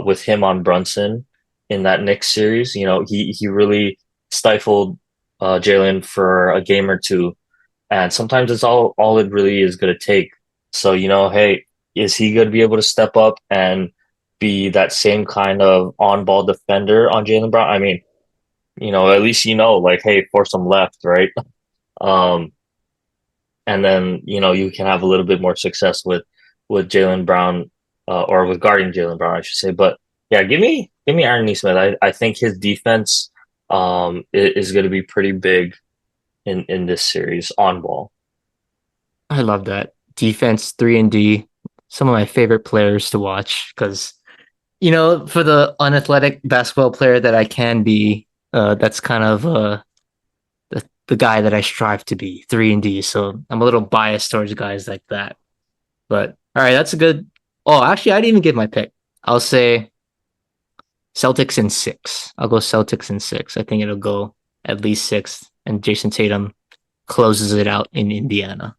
with him on Brunson in that Knicks series. He really stifled Jaylen for a game or two. And sometimes it's all it really is going to take. So, hey, is he going to be able to step up and be that same kind of on-ball defender on Jaylen Brown? I mean, at least like, hey, force him left, right? And then you can have a little bit more success with Jaylen Brown, or with guarding Jaylen Brown, I should say. But yeah, give me Aaron Nesmith. I think his defense is going to be pretty big in this series on ball. I love that defense 3-and-D. Some of my favorite players to watch because for the unathletic basketball player that I can be, that's kind of the guy that I strive to be, 3-and-D. So I'm a little biased towards guys like that. But all right, that's a good. Oh, actually, I didn't even give my pick. I'll say Celtics in 6. I'll go Celtics in 6. I think it'll go at least 6, and Jason Tatum closes it out in Indiana.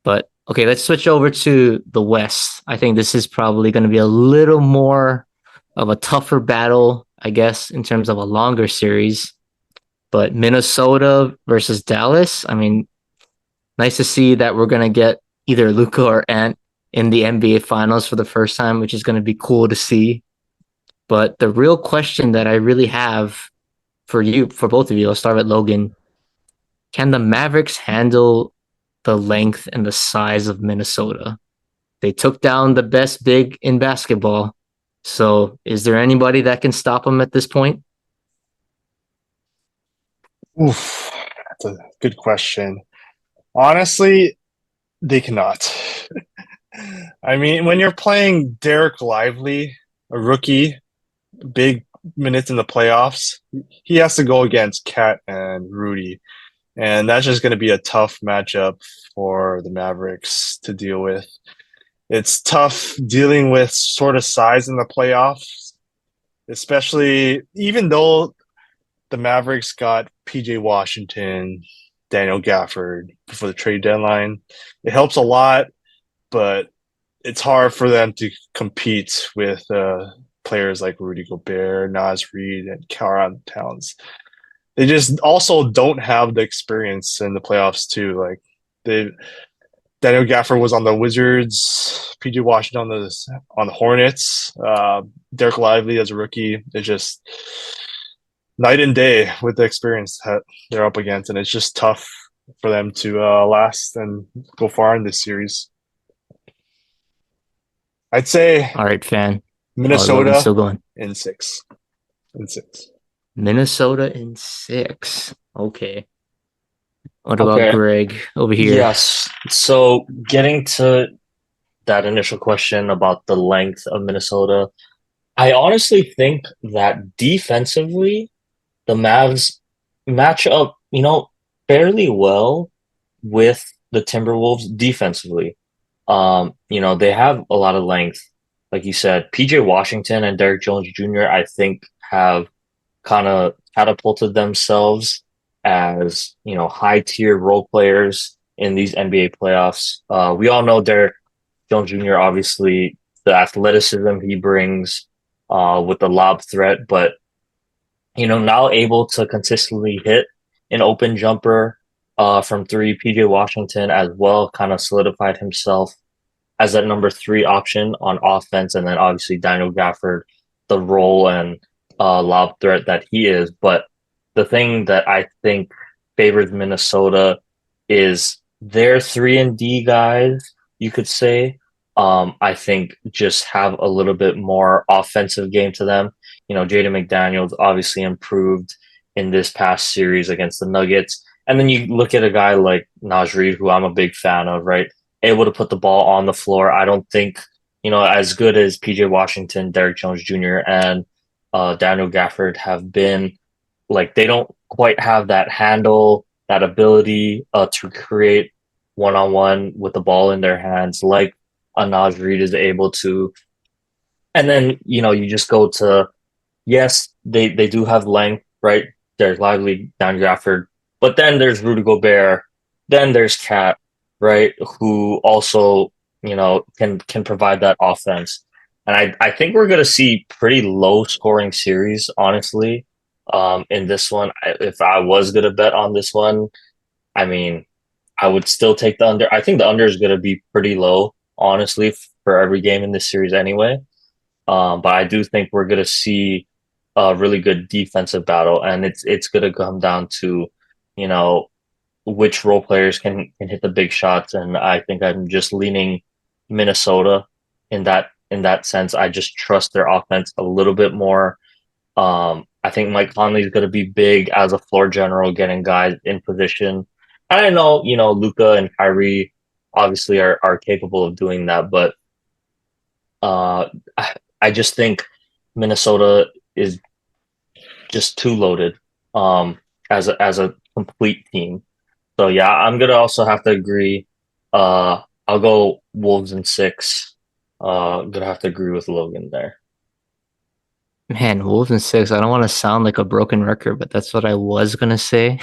But okay, let's switch over to the West. I think this is probably going to be a little more of a tougher battle, I guess, in terms of a longer series. But Minnesota versus Dallas, I mean, nice to see that we're going to get either Luka or Ant in the NBA Finals for the first time, which is going to be cool to see. But the real question that I really have for both of you, I'll start with Logan. Can the Mavericks handle the length and the size of Minnesota? They took down the best big in basketball. So is there anybody that can stop them at this point? Oof, that's a good question. Honestly, they cannot. I mean, when you're playing Derek Lively, a rookie, big minutes in the playoffs, he has to go against Cat and Rudy. And that's just going to be a tough matchup for the Mavericks to deal with. It's tough dealing with sort of size in the playoffs, especially even though the Mavericks got PJ Washington, Daniel Gafford for the trade deadline. It helps a lot, but it's hard for them to compete with players like Rudy Gobert, Naz Reid, and Karl Towns. They just also don't have the experience in the playoffs too. Like they Daniel Gafford was on the Wizards, PJ Washington on the Hornets, Derek Lively as a rookie. It's just night and day with the experience that they're up against, and it's just tough for them to last and go far in this series. I'd say All right, fan. Oh, Logan's Minnesota still going. in six. In six. Minnesota in 6. Okay. What about Okay. Greg over here? Yes. So getting to that initial question about the length of Minnesota, I honestly think that defensively, the Mavs match up, fairly well with the Timberwolves defensively. They have a lot of length. Like you said, PJ Washington and Derrick Jones Jr., I think, have kind of catapulted themselves as, high tier role players in these NBA playoffs. We all know Derrick Jones Jr., obviously, the athleticism he brings with the lob threat, but, now able to consistently hit an open jumper from three. PJ Washington as well kind of solidified himself as that number 3 option on offense, and then obviously Daniel Gafford, the role and lob threat that he is. But the thing that I think favors Minnesota is their 3 and D guys, you could say. I think just have a little bit more offensive game to them. Jaden McDaniels obviously improved in this past series against the Nuggets. And then you look at a guy like Naz Reid, who I'm a big fan of, right? Able to put the ball on the floor. I don't think, as good as PJ Washington, Derrick Jones Jr., and Daniel Gafford have been, like, they don't quite have that handle, that ability to create one-on-one with the ball in their hands like a Naz Reid is able to. And then, you just go to, yes, they do have length, right? There's Lively, Dan Gafford, but then there's Rudy Gobert, then there's Cat, right? Who also, can provide that offense. And I think we're gonna see pretty low scoring series, honestly. In this one, if I was gonna bet on this one, I mean, I would still take the under. I think the under is gonna be pretty low, honestly, for every game in this series anyway. But I do think we're gonna see a really good defensive battle, and it's gonna come down to, you know, which role players can hit the big shots, and I think I'm just leaning Minnesota in that sense. I just trust their offense a little bit more. I think Mike Conley is going to be big as a floor general, getting guys in position. And I know, Luka and Kyrie obviously are capable of doing that, but uh, I just think Minnesota is just too loaded as a complete team. So yeah, I'm gonna also have to agree. I'll go Wolves in 6. Gonna have to agree with Logan there. Man, Wolves in 6. I don't want to sound like a broken record, but that's what I was gonna say.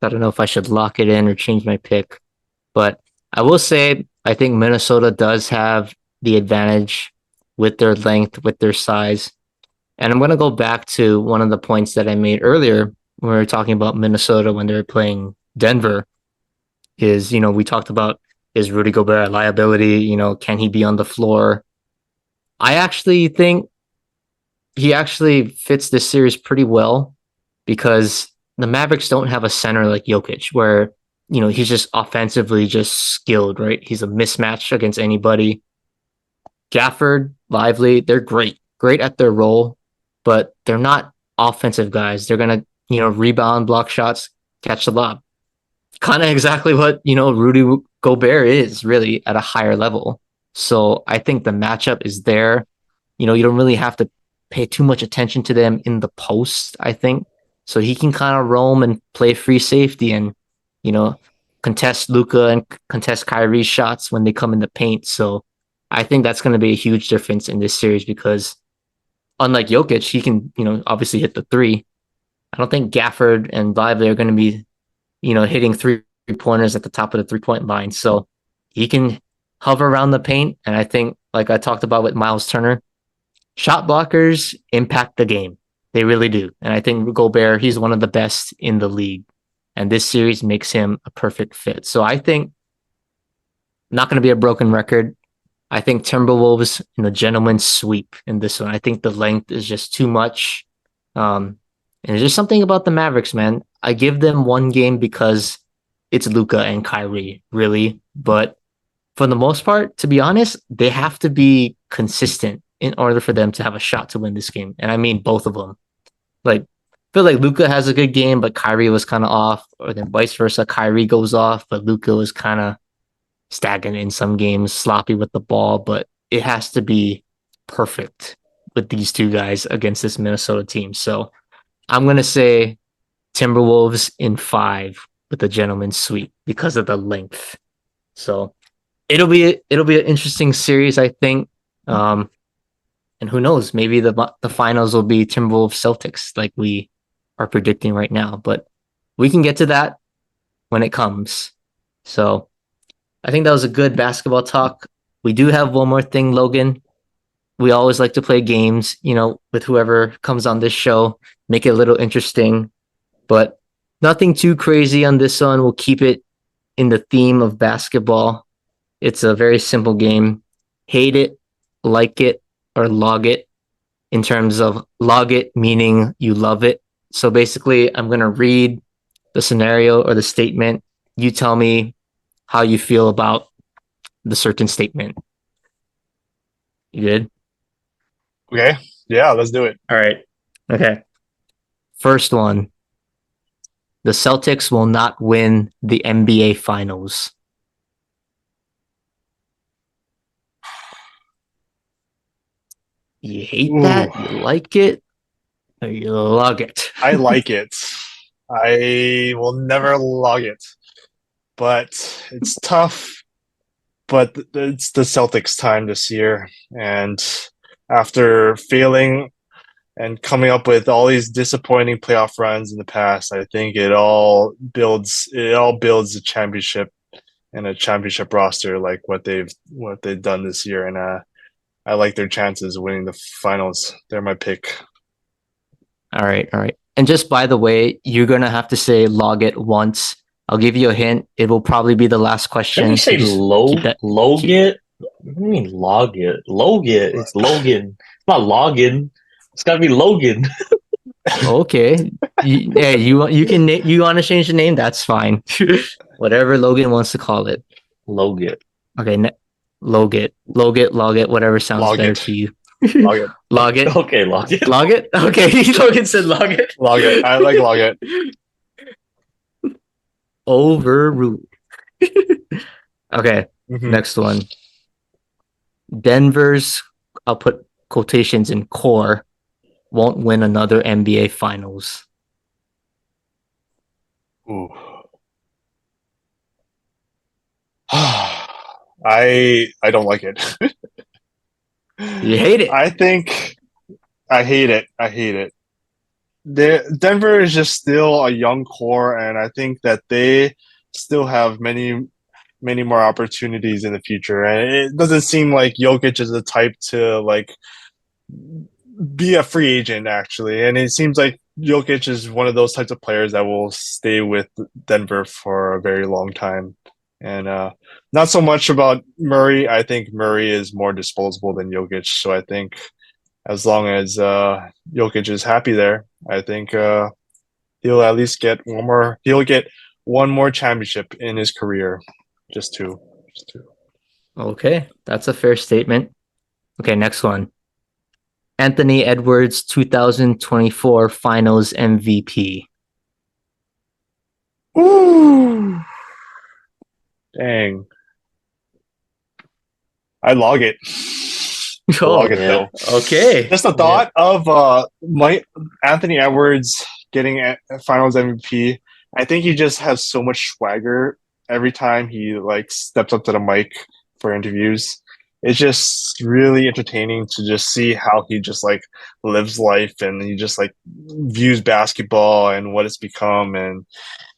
I don't know if I should lock it in or change my pick. But I will say I think Minnesota does have the advantage with their length, with their size. And I'm gonna go back to one of the points that I made earlier when we were talking about Minnesota when they were playing Denver. Is, we talked about, is Rudy Gobert a liability? Can he be on the floor? I actually think he actually fits this series pretty well because the Mavericks don't have a center like Jokic, where he's just offensively just skilled, right? He's a mismatch against anybody. Gafford, Lively, they're great at their role, but they're not offensive guys. They're gonna rebound, block shots, catch the lob. Kind of exactly what Rudy Gobert is really at a higher level. So I think the matchup is there. You don't really have to pay too much attention to them in the post, I think. So he can kind of roam and play free safety and, you know, contest Luka and contest Kyrie's shots when they come in the paint. So I think that's going to be a huge difference in this series because unlike Jokic, he can, obviously hit the three. I don't think Gafford and Lively are going to be, hitting three-pointers at the top of the three-point line. So he can hover around the paint. And I think, like I talked about with Miles Turner, shot blockers impact the game. They really do. And I think Gobert, he's one of the best in the league. And this series makes him a perfect fit. So I think not going to be a broken record. I think Timberwolves, gentleman's sweep in this one. I think the length is just too much. And there's just something about the Mavericks, man. I give them one game because it's Luka and Kyrie, really. But for the most part, to be honest, they have to be consistent in order for them to have a shot to win this game. And I mean both of them. Like, I feel like Luka has a good game, but Kyrie was kind of off, or then vice versa. Kyrie goes off, but Luka was kind of stagnant in some games, sloppy with the ball. But it has to be perfect with these two guys against this Minnesota team. So I'm gonna say Timberwolves in 5 with the gentleman's sweep because of the length. So it'll be an interesting series, I think. And who knows? Maybe the finals will be Timberwolves Celtics, like we are predicting right now. But we can get to that when it comes. So I think that was a good basketball talk. We do have one more thing, Logan. We always like to play games, with whoever comes on this show, make it a little interesting, but nothing too crazy on this one. We'll keep it in the theme of basketball. It's a very simple game. Hate it, like it, or log it, in terms of log it meaning you love it. So basically, I'm going to read the scenario or the statement. You tell me how you feel about the certain statement. You good? Okay. Yeah, let's do it. All right. Okay. First one. The Celtics will not win the NBA Finals. You hate that? You like it? Or you love it? I like it. I will never log it. But it's tough. But it's the Celtics' time this year. And after failing and coming up with all these disappointing playoff runs in the past, I think it all builds a championship and a championship roster like what they've done this year. And I like their chances of winning the finals. They're my pick. All right. And just by the way, you're going to have to say log it once. I'll give you a hint. It will probably be the last question. Can you say Logan? What do you mean log it? Logan. It's Logan. It's not login. It's got to be Logan. Okay. You want to change the name? That's fine. Whatever Logan wants to call it. Logan. Okay. Log it, whatever sounds Log better it. to you. Log it. Log it. Okay, log it. Log it? Okay. Logan said log it. Log it. I like log it. Overruled. Okay. Mhm. Next one. Denver's, I'll put quotations in core, won't win another NBA Finals. Ooh. I don't like it. You hate it. I think I hate it. I hate it. Denver is just still a young core, and I think that they still have many, many more opportunities in the future. And it doesn't seem like Jokic is the type to like be a free agent, actually. And it seems like Jokic is one of those types of players that will stay with Denver for a very long time. And not so much about Murray. I think Murray is more disposable than Jokic. So I think as long as Jokic is happy there, I think he'll at least get one more. He'll get one more championship in his career. Just two. Just two. Okay, that's a fair statement. Okay, next one. Anthony Edwards 2024 Finals MVP. Ooh, dang. I log it. I log Oh, it Yeah. though. okay. Just the Yeah. thought of Anthony Edwards getting a Finals MVP. I think he just has so much swagger every time he like steps up to the mic for interviews. It's just really entertaining to just see how he just like lives life and he just like views basketball and what it's become, and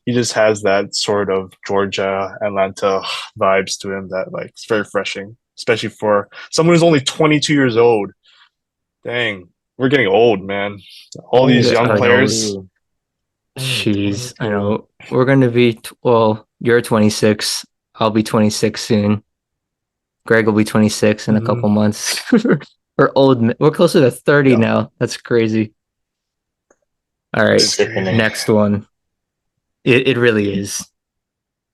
he just has that sort of Georgia Atlanta vibes to him that like it's very refreshing, especially for someone who's only 22 years old. Dang, we're getting old, man. All these Yeah, young I know. players. 22. Jeez, I 22. know. We're gonna be well, you're 26. I'll be 26 soon. Greg will be 26 in a Mhm. couple months. We're old. We're closer to 30 Yeah, now. That's crazy. All it right, is crazy. Sickening. next one. It really is.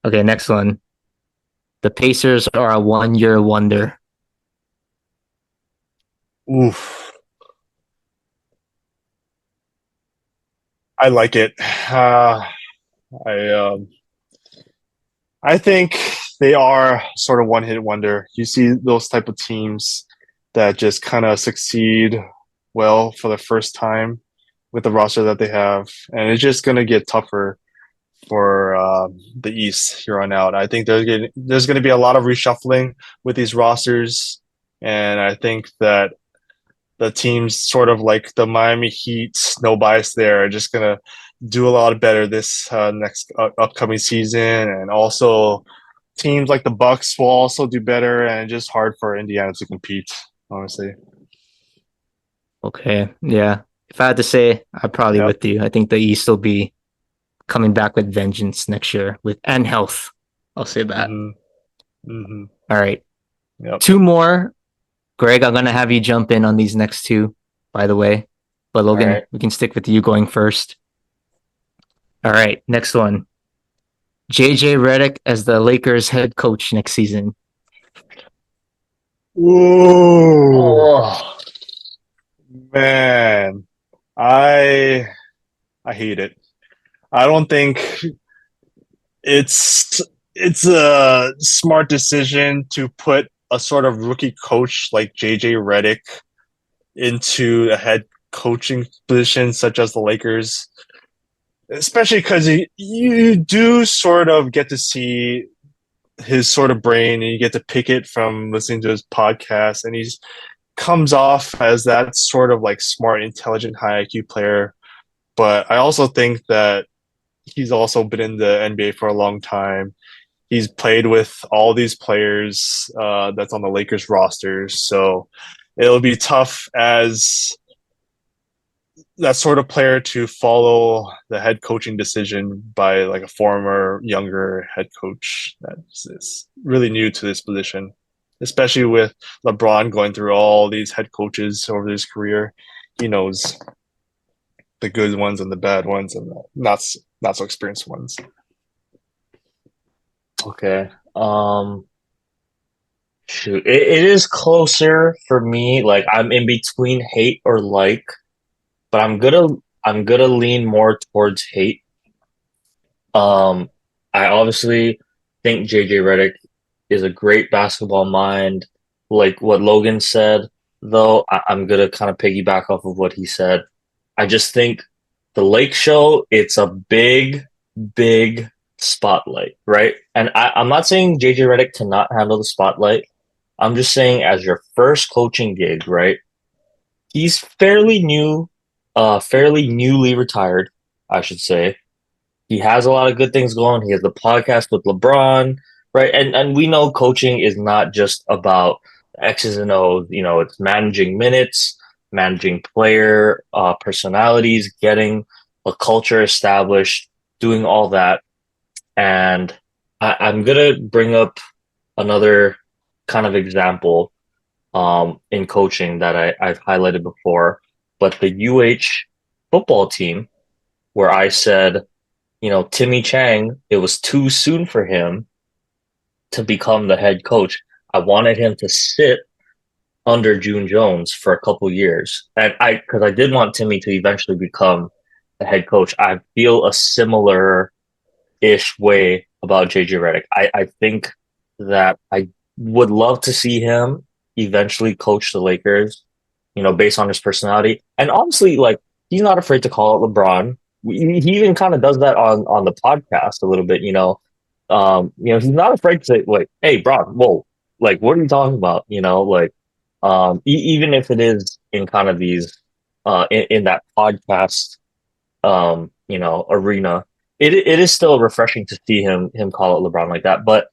Okay, next one. The Pacers are a 1 year wonder. Oof, I like it. I I think they are sort of one hit wonder. You see those type of teams that just kind of succeed well for the first time with the roster that they have, and it's just gonna get tougher for the East here on out. I think there's going to be a lot of reshuffling with these rosters, and I think that the teams sort of like the Miami Heat, no bias there, are just going to do a lot better this next upcoming season, and also teams like the Bucks will also do better, and it's just hard for Indiana to compete, honestly. Okay, yeah. If I had to say, I'm probably Yep. with you. I think the East will be coming back with vengeance next year with and health. I'll say that. Mm-hmm. Mm-hmm. All right. Yep. Two more. Greg, I'm gonna have you jump in on these next two, by the way. But All Logan, right. we can stick with you going first. All right, next one. JJ Redick as the Lakers head coach next season. Ooh, Oh, man. I I hate it. I don't think it's it's a smart decision to put a sort of rookie coach like JJ Redick into a head coaching position such as the Lakers, especially because you do sort of get to see his sort of brain and you get to pick it from listening to his podcast, and he's comes off as that sort of like smart, intelligent, high IQ player. But I also think that he's also been in the NBA for a long time. He's played with all these players that's on the Lakers roster, so it'll be tough as that sort of player to follow the head coaching decision by like a former younger head coach that is really new to this position, especially with LeBron going through all these head coaches over his career. He knows the good ones and the bad ones and the not so experienced ones. okay. Shoot. It is closer for me. Like I'm in between hate or like, but I'm gonna lean more towards hate. Um, I obviously think JJ Redick is a great basketball mind. Like what Logan said, though, I'm gonna kind of piggyback off of what he said. I just think the Lake Show, it's a big, big spotlight, right? And I'm not saying JJ Redick cannot handle the spotlight. I'm just saying as your first coaching gig, right? He's fairly newly retired, I should say. He has a lot of good things going. He has the podcast with LeBron, right? And we know coaching is not just about X's and O's. You know, it's managing minutes, managing player personalities, getting a culture established, doing all that. And I'm gonna bring up another kind of example in coaching that I've highlighted before. But the UH football team, where I said, Timmy Chang, it was too soon for him to become the head coach. I wanted him to sit under June Jones for a couple years. And because I did want Timmy to eventually become the head coach. I feel a similar ish way about JJ Redick. I think that I would love to see him eventually coach the Lakers, based on his personality. And honestly, like, he's not afraid to call out LeBron. He even kind of does that on the podcast a little bit, he's not afraid to say, like, hey, Bron, whoa, like, what are you talking about? Like, even if it is in kind of these, in that podcast, arena, it is still refreshing to see him call out LeBron like that. But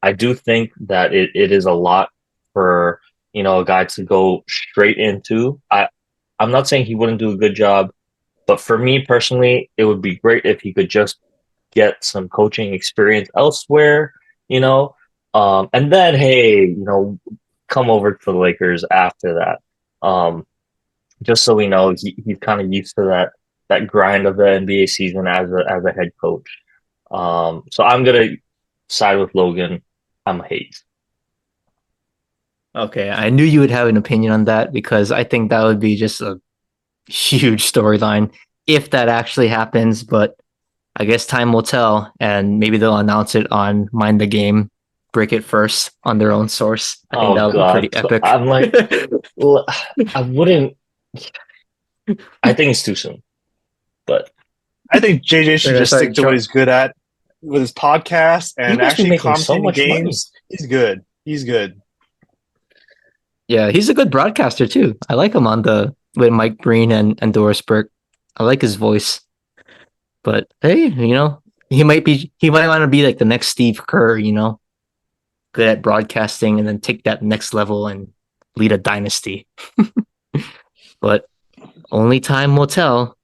I do think that it is a lot for, a guy to go straight into. I'm not saying he wouldn't do a good job, but for me personally, it would be great if he could just get some coaching experience elsewhere, and then, hey, come over to the Lakers after that. Just so we know, he's kind of used to that grind of the NBA season as a head coach. So I'm gonna side with Logan. I'm a hate. Okay, I knew you would have an opinion on that because I think that would be just a huge storyline if that actually happens. But I guess time will tell, and maybe they'll announce it on Mind the Game, break it first on their own source. I think Oh that would be God. pretty So epic. I'm like, I wouldn't. I think it's too soon, but I think JJ should Sorry, just sorry, stick to what he's good at with his podcast he and must be actually making so commentating much money. games. He's good. He's good. Yeah, he's a good broadcaster too. I like him on the with Mike Breen and Doris Burke. I like his voice. But hey, he might want to be like the next Steve Kerr, good at broadcasting and then take that next level and lead a dynasty. But only time will tell,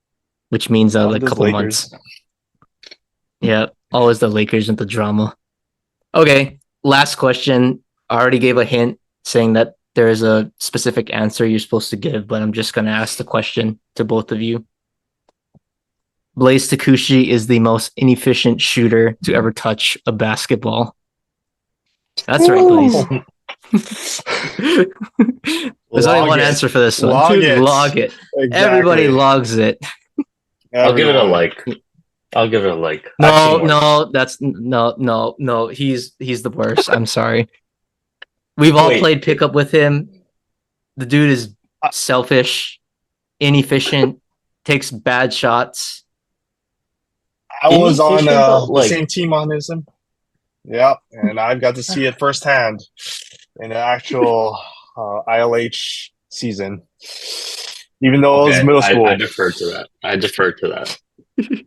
which means On like a those couple Lakers. months. Yeah, always the Lakers and the drama. Okay, last question. I already gave a hint saying that there is a specific answer you're supposed to give, but I'm just going to ask the question to both of you. Blaze Takushi is the most inefficient shooter to ever touch a basketball. That's right, Blaze. There's only one answer for this one. Log it. Log it. Exactly. Everybody logs it. I'll give it a Everyone. like. I'll give it a like. No, Actually, no, that's no. He's the worst. I'm sorry. We've all Wait. played pickup with him. The dude is selfish, inefficient, takes bad shots. I was on Inefficient, though, the same team on his. Yeah, and I've got to see it firsthand in the actual ILH season. Even though it was middle school. I defer to that.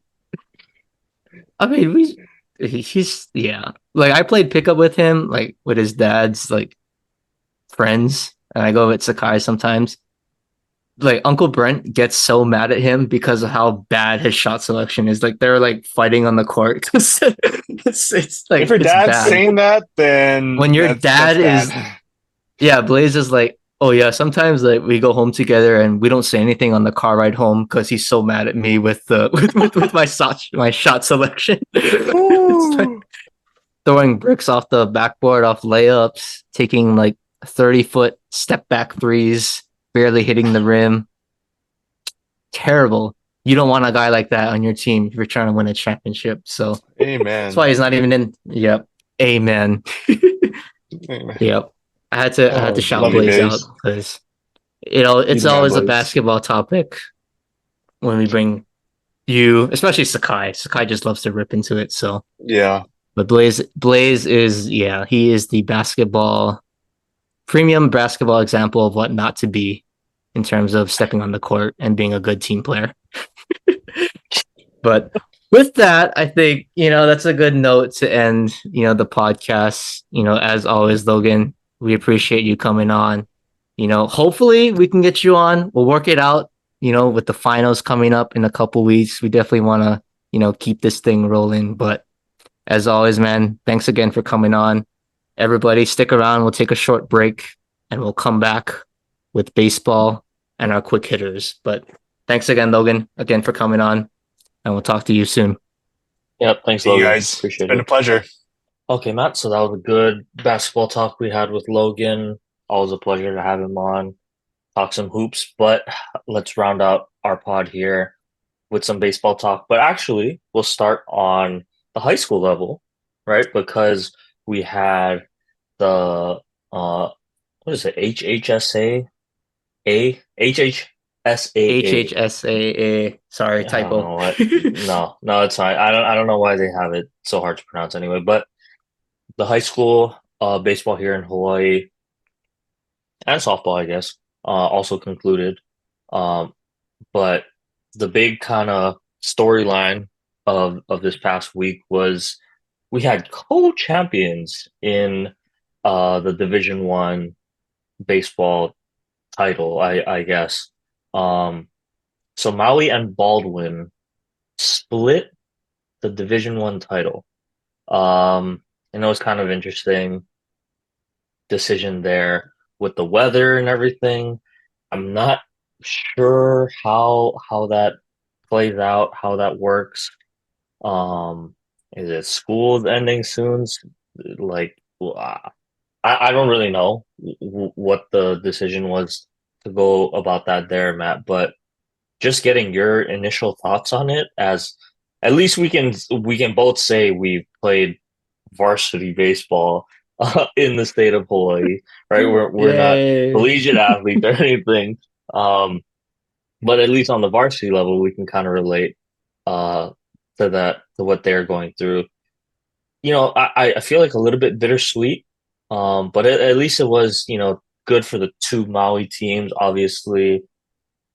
I mean, he's yeah. Like I played pickup with him, like with his dad's like friends, and I go with Sakai sometimes. Like Uncle Brent gets so mad at him because of how bad his shot selection is. Like they're like fighting on the court. it's like if your it's dad's bad. saying that, then When your dad that's is, yeah, Blaze is like, oh yeah, sometimes like we go home together and we don't say anything on the car ride home because he's so mad at me with the with my shot selection. It's like throwing bricks off the backboard, off layups, taking like 30-foot step back threes, barely hitting the rim. Terrible. You don't want a guy like that on your team if you're trying to win a championship. So Amen. that's why he's not even in. Yep. Amen. Amen. Yep. I had to shout love you, Blaze Blaze. out because it's the man, always a Blaze. basketball topic when we bring you, especially Sakai. Sakai just loves to rip into it. So Yeah. but Blaze is he is the premium basketball example of what not to be in terms of stepping on the court and being a good team player. But with that, I think, that's a good note to end, the podcast. As always, Logan, we appreciate you coming on. Hopefully we can get you on. We'll work it out, with the finals coming up in a couple weeks. We definitely want to, keep this thing rolling. But as always, man, thanks again for coming on. Everybody stick around. We'll take a short break and we'll come back with baseball and our quick hitters. But thanks again, Logan, for coming on. and we'll talk to you soon. Yep. Thanks, See you Logan. guys. It's Appreciate been a it. pleasure. Okay, Matt. So that was a good basketball talk we had with Logan. Always a pleasure to have him on, talk some hoops. But let's round out our pod here with some baseball talk. But actually, we'll start on the high school level, right? Because we had the what is it? HHSAA. HHSAA. Sorry, I don't typo. know what. No, no, it's fine. I don't know why they have it so hard to pronounce anyway. But the high school baseball here in Hawaii and softball, I guess, also concluded. Um, but the big kind of storyline of this past week was we had co-champions in the Division One baseball title, I guess. Um, so Maui and Baldwin split the Division One title. And it was kind of interesting decision there with the weather and everything. I'm not sure how that plays out, how that works. Is it schools ending soon? Like, I don't really know what the decision was to go about that there, Matt, but just getting your initial thoughts on it, as at least we can both say we've played varsity baseball in the state of Hawaii, right? We're not Yay. collegiate athletes or anything, um, but at least on the varsity level, we can kind of relate uh, to what they're going through. I feel like a little bit bittersweet, but at least it was good for the two Maui teams. Obviously,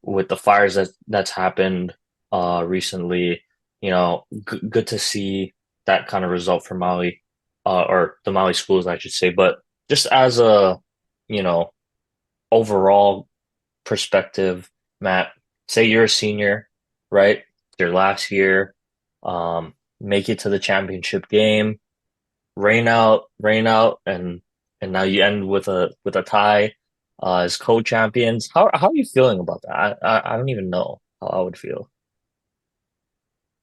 with the fires that's happened recently, good to see that kind of result for Maui, or the Maui schools, I should say. But just as a you know overall perspective, Matt, say you're a senior, right? Your last year, make it to the championship game, rain out, and now you end with a tie as co-champions. How are you feeling about that? I don't even know how I would feel.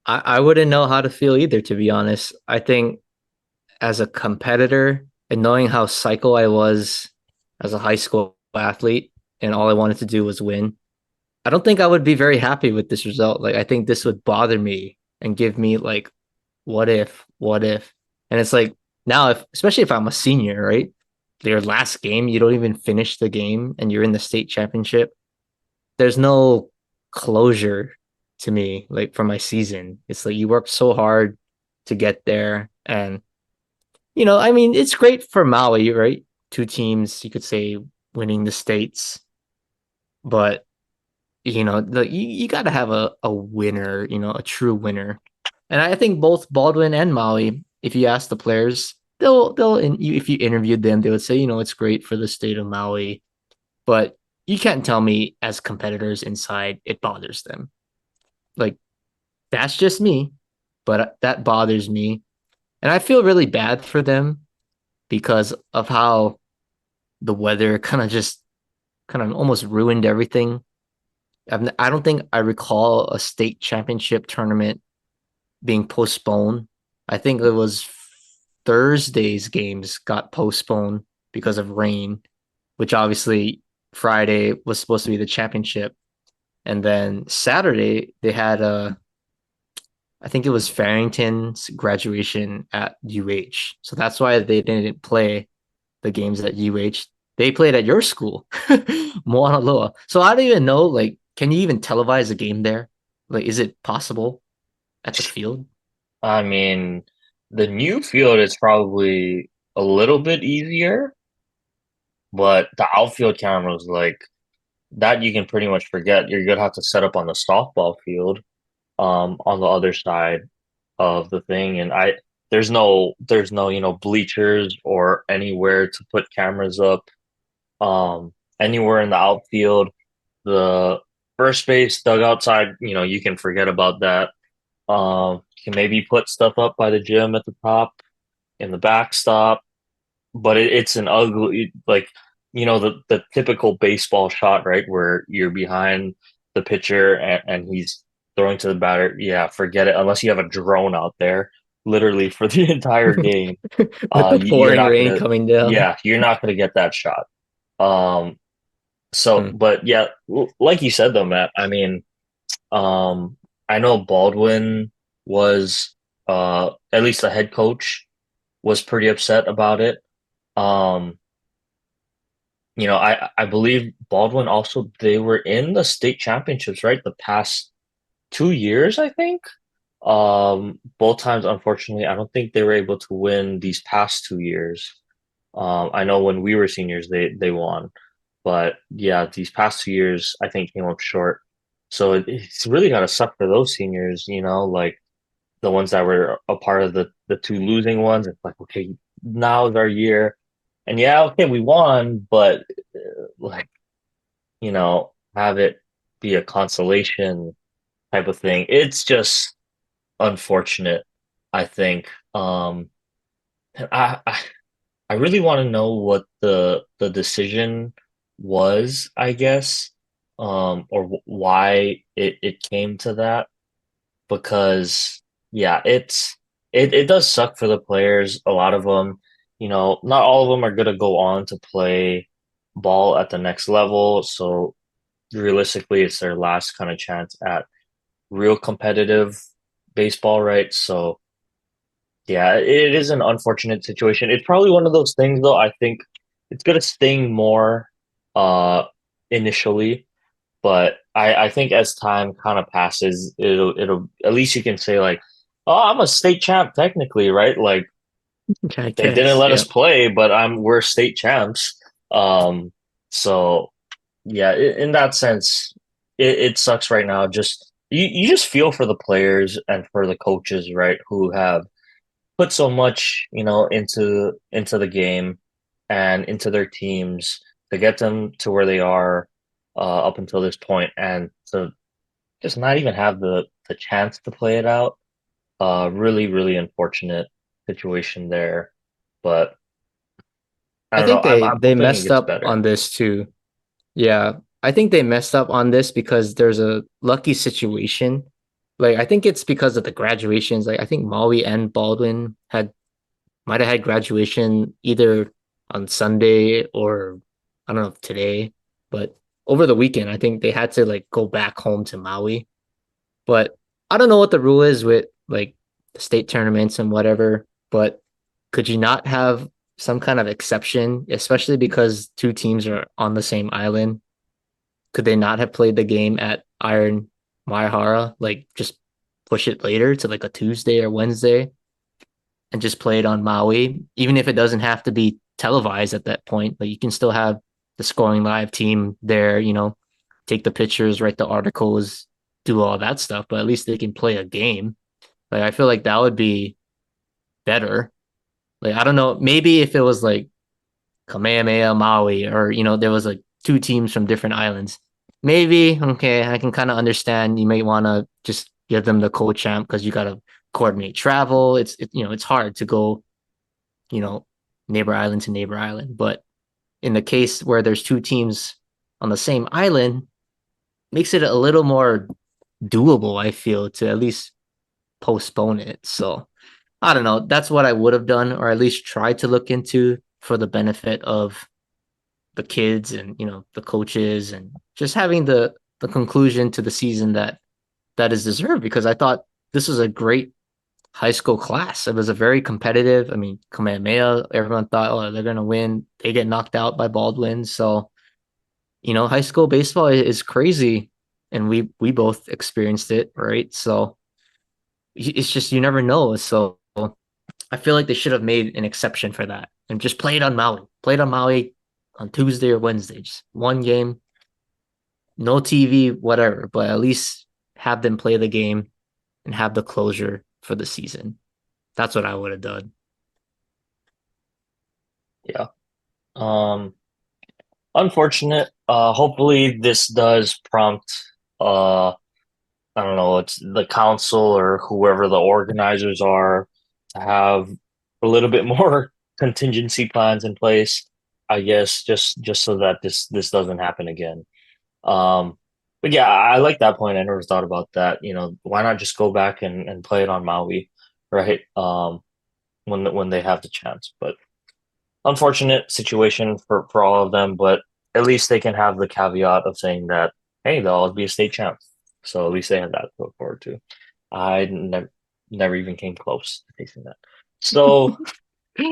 I wouldn't know how to feel either, to be honest. I think as a competitor and knowing how psycho I was as a high school athlete and all I wanted to do was win, I don't think I would be very happy with this result. Like, I think this would bother me and give me like, what if? And it's like now, if especially if I'm a senior, right? Your last game, you don't even finish the game and you're in the state championship. There's no closure to me, like for my season. It's like you worked so hard to get there. And, I mean, it's great for Maui, right? Two teams, you could say, winning the states, but you got to have a winner, a true winner. And I think both Baldwin and Maui, if you ask the players, if you interviewed them, they would say, it's great for the state of Maui, but you can't tell me as competitors inside it bothers them. Like, that's just me, but that bothers me. And I feel really bad for them because of how the weather kind of almost ruined everything. I don't think I recall a state championship tournament being postponed. I think it was Thursday's games got postponed because of rain, which obviously Friday was supposed to be the championship. And then Saturday they had I think it was Farrington's graduation at UH. So that's why they didn't play the games at UH. They played at your school, Moana Loa. So I don't even know, like, can you even televise a game there? Like, is it possible at the field? I mean, the new field is probably a little bit easier, but the outfield cameras, like that, you can pretty much forget. You're gonna have to set up on the softball field, on the other side of the thing, and there's no bleachers or anywhere to put cameras up. Anywhere in the outfield, the first base dugout side, you can forget about that. You can maybe put stuff up by the gym at the top in the backstop, but it's an ugly, like, the typical baseball shot, right, where you're behind the pitcher and he's throwing to the batter, yeah, forget it. Unless you have a drone out there, literally for the entire game, With the you're pouring not rain gonna, coming down. yeah, you're not gonna get that shot. Um, so, Hmm. but yeah, like you said though, Matt, I mean, um, I know Baldwin was, at least the head coach was pretty upset about it. Um, I believe Baldwin also they were in the state championships, right? The past 2 years, I think. Both times, unfortunately, I don't think they were able to win these past 2 years. I know when we were seniors, they won, but yeah, these past 2 years, I think came up short. So it's really got to suck for those seniors, like the ones that were a part of the two losing ones. It's like, okay, now's our year, and yeah, okay, we won, but like have it be a consolation type of thing. It's just unfortunate, I think. I I, I really want to know what the decision was, I guess, or why it came to that. Because yeah, it does suck for the players. A lot of them, not all of them are gonna go on to play ball at the next level. So realistically, it's their last kind of chance at real competitive baseball, right? So yeah, it is an unfortunate situation. It's probably one of those things though, I think it's gonna sting more uh initially, but I think as time kind of passes, it'll at least you can say like, oh, I'm a state champ technically, right? Like I they didn't guess. let us Yeah. play, but we're state champs. So yeah, in that sense, it sucks right now. Just you just feel for the players and for the coaches, right, who have put so much, into the game and into their teams to get them to where they are up until this point, and to just not even have the chance to play it out. Really, really unfortunate situation there, but I I don't know. think I'm they I'm they hoping it messed gets up better. on this too. Yeah. I think they messed up on this because there's a lucky situation. Like I think it's because of the graduations. Like I think Maui and Baldwin had might have had graduation either on Sunday or I don't know if today, but over the weekend, I think they had to like go back home to Maui. But I don't know what the rule is with like the state tournaments and whatever, but could you not have some kind of exception, especially because two teams are on the same island? Could they not have played the game at Iron Maihara? Like just push it later to like a Tuesday or Wednesday and just play it on Maui, even if it doesn't have to be televised at that point, but you can still have the scoring live team there, take the pictures, write the articles, do all that stuff, but at least they can play a game. Like I feel like that would be better. Like I don't know, maybe if it was like Kamehameha Maui or there was like two teams from different islands. Maybe okay, I can kind of understand you may want to just give them the co-champ because you got to coordinate travel. It's hard to go you know, neighbor island to neighbor island. But in the case where there's two teams on the same island, makes it a little more doable, I feel, to at least postpone it. So I don't know. That's what I would have done, or at least try to look into for the benefit of the kids and the coaches and just having the conclusion to the season that is deserved because I thought this was a great high school class. It was a very competitive. I mean, Kamehameha, everyone thought, oh, they're gonna win. They get knocked out by Baldwin. So, high school baseball is crazy, and we both experienced it, right? So it's just you never know. So I feel like they should have made an exception for that and just play it on Maui. Play it on Maui on Tuesday or Wednesday. Just one game, no TV, whatever, but at least have them play the game and have the closure for the season. That's what I would have done. Yeah. Um, Unfortunate. Hopefully this does prompt uh I don't know, it's the council or whoever the organizers are to have a little bit more contingency plans in place, I guess, just so that this doesn't happen again. Um, But yeah, I like that point. I never thought about that. Why not just go back and play it on Maui, right? When they have the chance. But unfortunate situation for all of them. But at least they can have the caveat of saying that, hey, they'll always be a state champ. So at least they have that to look forward to. I never even came close to facing that. So,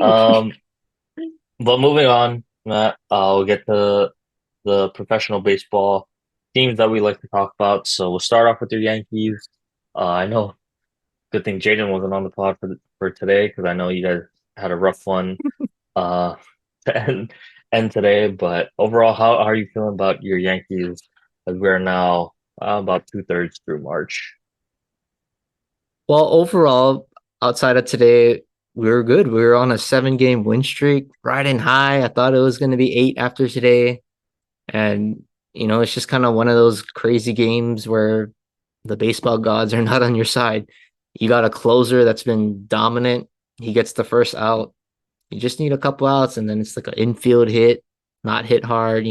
um, but moving on, Matt, we'll get to the professional baseball teams that we like to talk about. So we'll start off with your Yankees. I know, good thing Jaden wasn't on the pod for today because I know you guys had a rough one uh to end today. But overall, how are you feeling about your Yankees as we're now about 2/3 through March? Well, overall, outside of today, we were good. We were on a 7 game win streak, riding high. I thought it was going to be 8 after today. And, it's just kind of one of those crazy games where the baseball gods are not on your side. You got a closer that's been dominant. He gets the first out. You just need a couple outs, and then it's like an infield hit, not hit hard,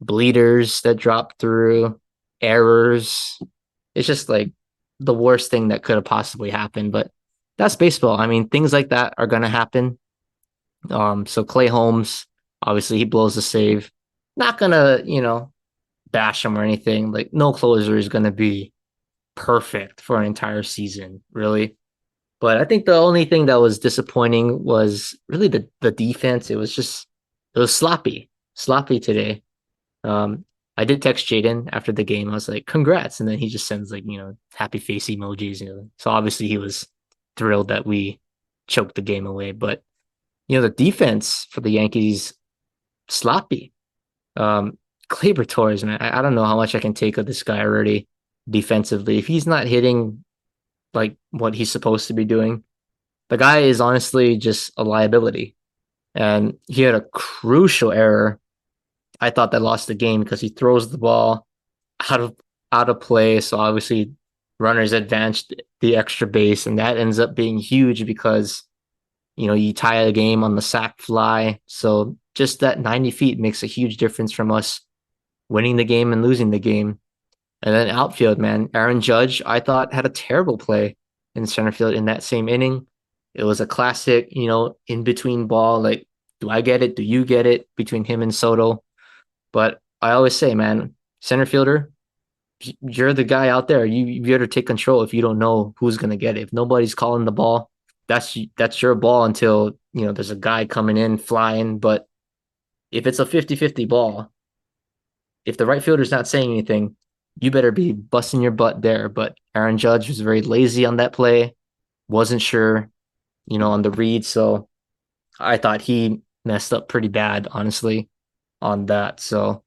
bleeders that drop through, errors. It's just like the worst thing that could have possibly happened. But that's baseball. I mean, things like that are gonna happen. So Clay Holmes, obviously he blows the save. Not gonna, bash him or anything. Like no closer is gonna be perfect for an entire season, really. But I think the only thing that was disappointing was really the defense. It was sloppy today. Um, I did text Jaden after the game. I was like, "Congrats!" And then he just sends like happy face emojis. So obviously he was thrilled that we choked the game away. But the defense for the Yankees sloppy. Um, Kleber Torres, man, I don't know how much I can take of this guy already defensively. If he's not hitting like what he's supposed to be doing, the guy is honestly just a liability. And he had a crucial error. I thought that lost the game because he throws the ball out of out of play. So obviously runners advanced the extra base, and that ends up being huge because you tie a game on the sack fly. So just that 90 feet makes a huge difference from us winning the game and losing the game. And then outfield, man, Aaron Judge, I thought had a terrible play in center field in that same inning. It was a classic, in between ball. Like, do I get it? Do you get it between him and Soto? But I always say, man, center fielder, you're the guy out there. You better take control if you don't know who's gonna get it. If nobody's calling the ball, that's your ball until there's a guy coming in flying. But if it's a 50-50 ball, if the right fielder's not saying anything, you better be busting your butt there. But Aaron Judge was very lazy on that play, wasn't sure, on the read. So I thought he messed up pretty bad, honestly, on that. So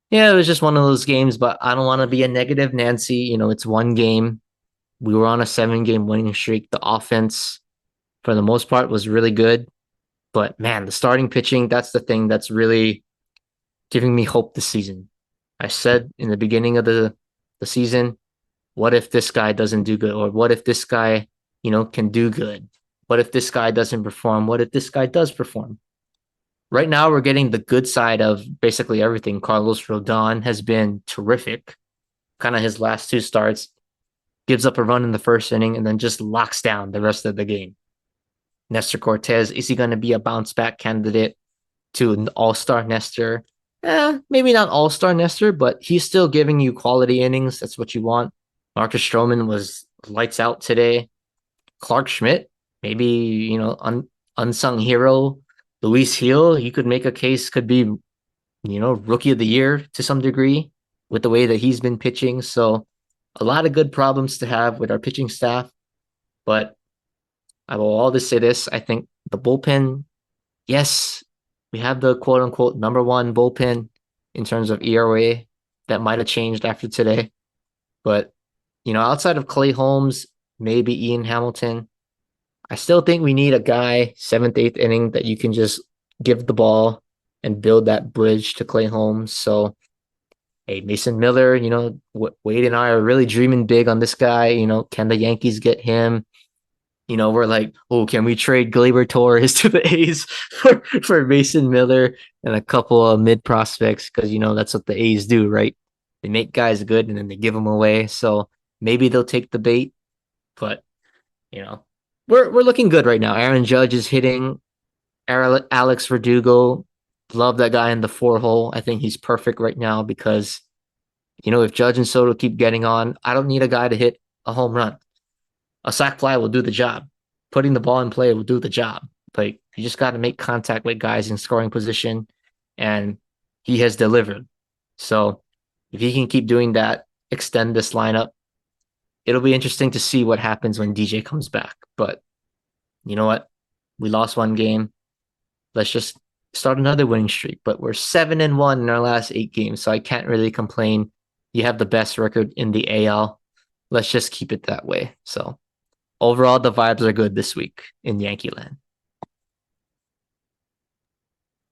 yeah, it was just one of those games, but I don't want to be a negative Nancy. It's one game. We were on a 7 game winning streak. The offense, for the most part, was really good. But man, the starting pitching, that's the thing that's really giving me hope this season. I said in the beginning of the season, what if this guy doesn't do good? Or what if this guy, can do good? What if this guy doesn't perform? What if this guy does perform? Right now, we're getting the good side of basically everything. Carlos Rodon has been terrific. Kind of his last 2 starts, gives up a run in the first inning, and then just locks down the rest of the game. Nestor Cortez, is he going to be a bounce back candidate to an all-star Nestor? Maybe not all-star Nestor, but he's still giving you quality innings. That's what you want. Marcus Stroman was lights out today. Clark Schmidt, maybe, unsung hero. Luis Hill, you could make a case, could be, rookie of the year to some degree with the way that he's been pitching. So a lot of good problems to have with our pitching staff. But I will always say this. I think the bullpen, yes, we have the quote unquote #1 bullpen in terms of ERA. That might have changed after today. But, outside of Clay Holmes, maybe Ian Hamilton, I still think we need a guy, 7th, 8th inning, that you can just give the ball and build that bridge to Clay Holmes. So, hey, Mason Miller, Wade and I are really dreaming big on this guy. Can the Yankees get him? We're like, oh, can we trade Gleyber Torres to the A's for Mason Miller and a couple of mid prospects? Because, that's what the A's do, right? They make guys good and then they give them away. So maybe they'll take the bait, but you know, we're looking good right now. Aaron Judge is hitting. Alex Verdugo, love that guy in the 4 hole. I think he's perfect right now because if Judge and Soto keep getting on, I don't need a guy to hit a home run. A sac fly will do the job. Putting the ball in play will do the job. Like you just got to make contact with guys in scoring position, and he has delivered. So if he can keep doing that, extend this lineup, it'll be interesting to see what happens when DJ comes back. But you know what? We lost one game. Let's just start another winning streak. But we're 7-1 in our last 8 games, so I can't really complain. You have the best record in the AL. Let's just keep it that way. So overall, the vibes are good this week in Yankee land.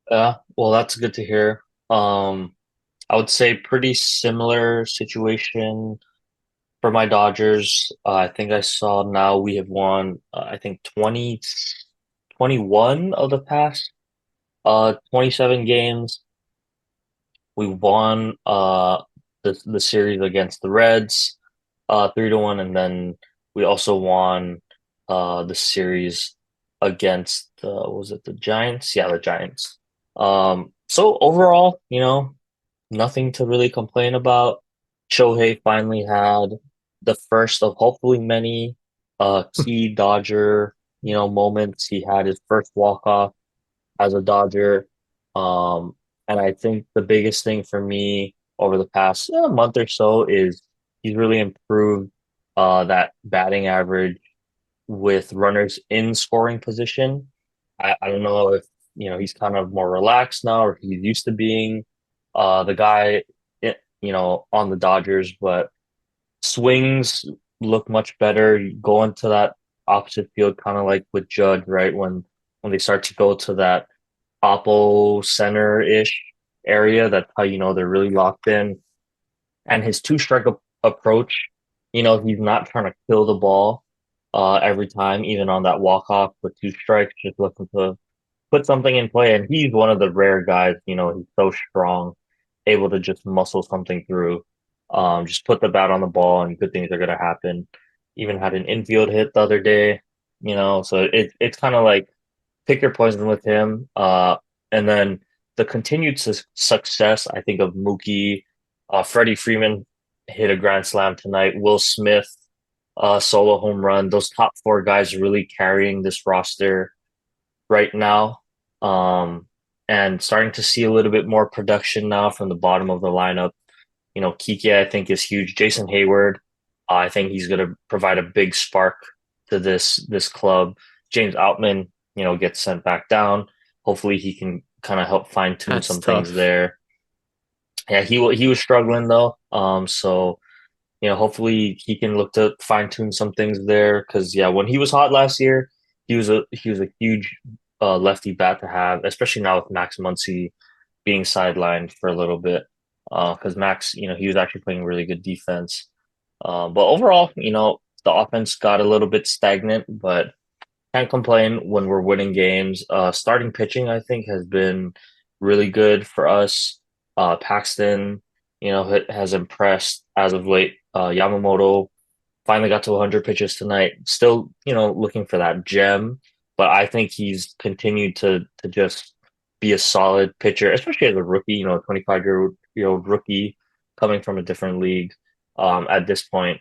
Yeah, well, that's good to hear. I would say pretty similar situation for my Dodgers. I think I saw now we have won, I think 21 of the past 27 games. We won the series against the Reds 3-1, and then we also won the series against was it the Giants? Yeah, the Giants. So overall, nothing to really complain about. Shohei finally had the first of hopefully many key Dodger, moments. He had his first walk-off as a Dodger. And I think the biggest thing for me over the past month or so is he's really improved that batting average with runners in scoring position. I don't know if he's kind of more relaxed now or he's used to being the guy on the Dodgers, but swings look much better. You go into that opposite field kind of like with Judge, right? When they start to go to that oppo center-ish area, that's how they're really locked in. And his two-strike approach, he's not trying to kill the ball every time, even on that walk-off with 2 strikes, just looking to put something in play. And he's one of the rare guys, he's so strong, able to just muscle something through, just put the bat on the ball and good things are going to happen. Even had an infield hit the other day, so it's kind of like pick your poison with him. And then the continued success, I think, of Mookie, Freddie Freeman hit a grand slam tonight. Will Smith, solo home run. Those top 4 guys really carrying this roster right now. And starting to see a little bit more production now from the bottom of the lineup. Kike, I think, is huge. Jason Hayward, I think he's going to provide a big spark to this club. James Outman, gets sent back down. Hopefully he can kind of help fine tune some things there. Yeah, he was struggling though. So hopefully he can look to fine tune some things there because when he was hot last year, he was a huge lefty bat to have, especially now with Max Muncy being sidelined for a little bit. Because Max, he was actually playing really good defense. But overall, the offense got a little bit stagnant, but can't complain when we're winning games. Starting pitching, I think, has been really good for us. Paxton, has impressed as of late. Yamamoto finally got to 100 pitches tonight. Still, looking for that gem, but I think he's continued to just be a solid pitcher, especially as a rookie. 25-year-old rookie coming from a different league. At this point,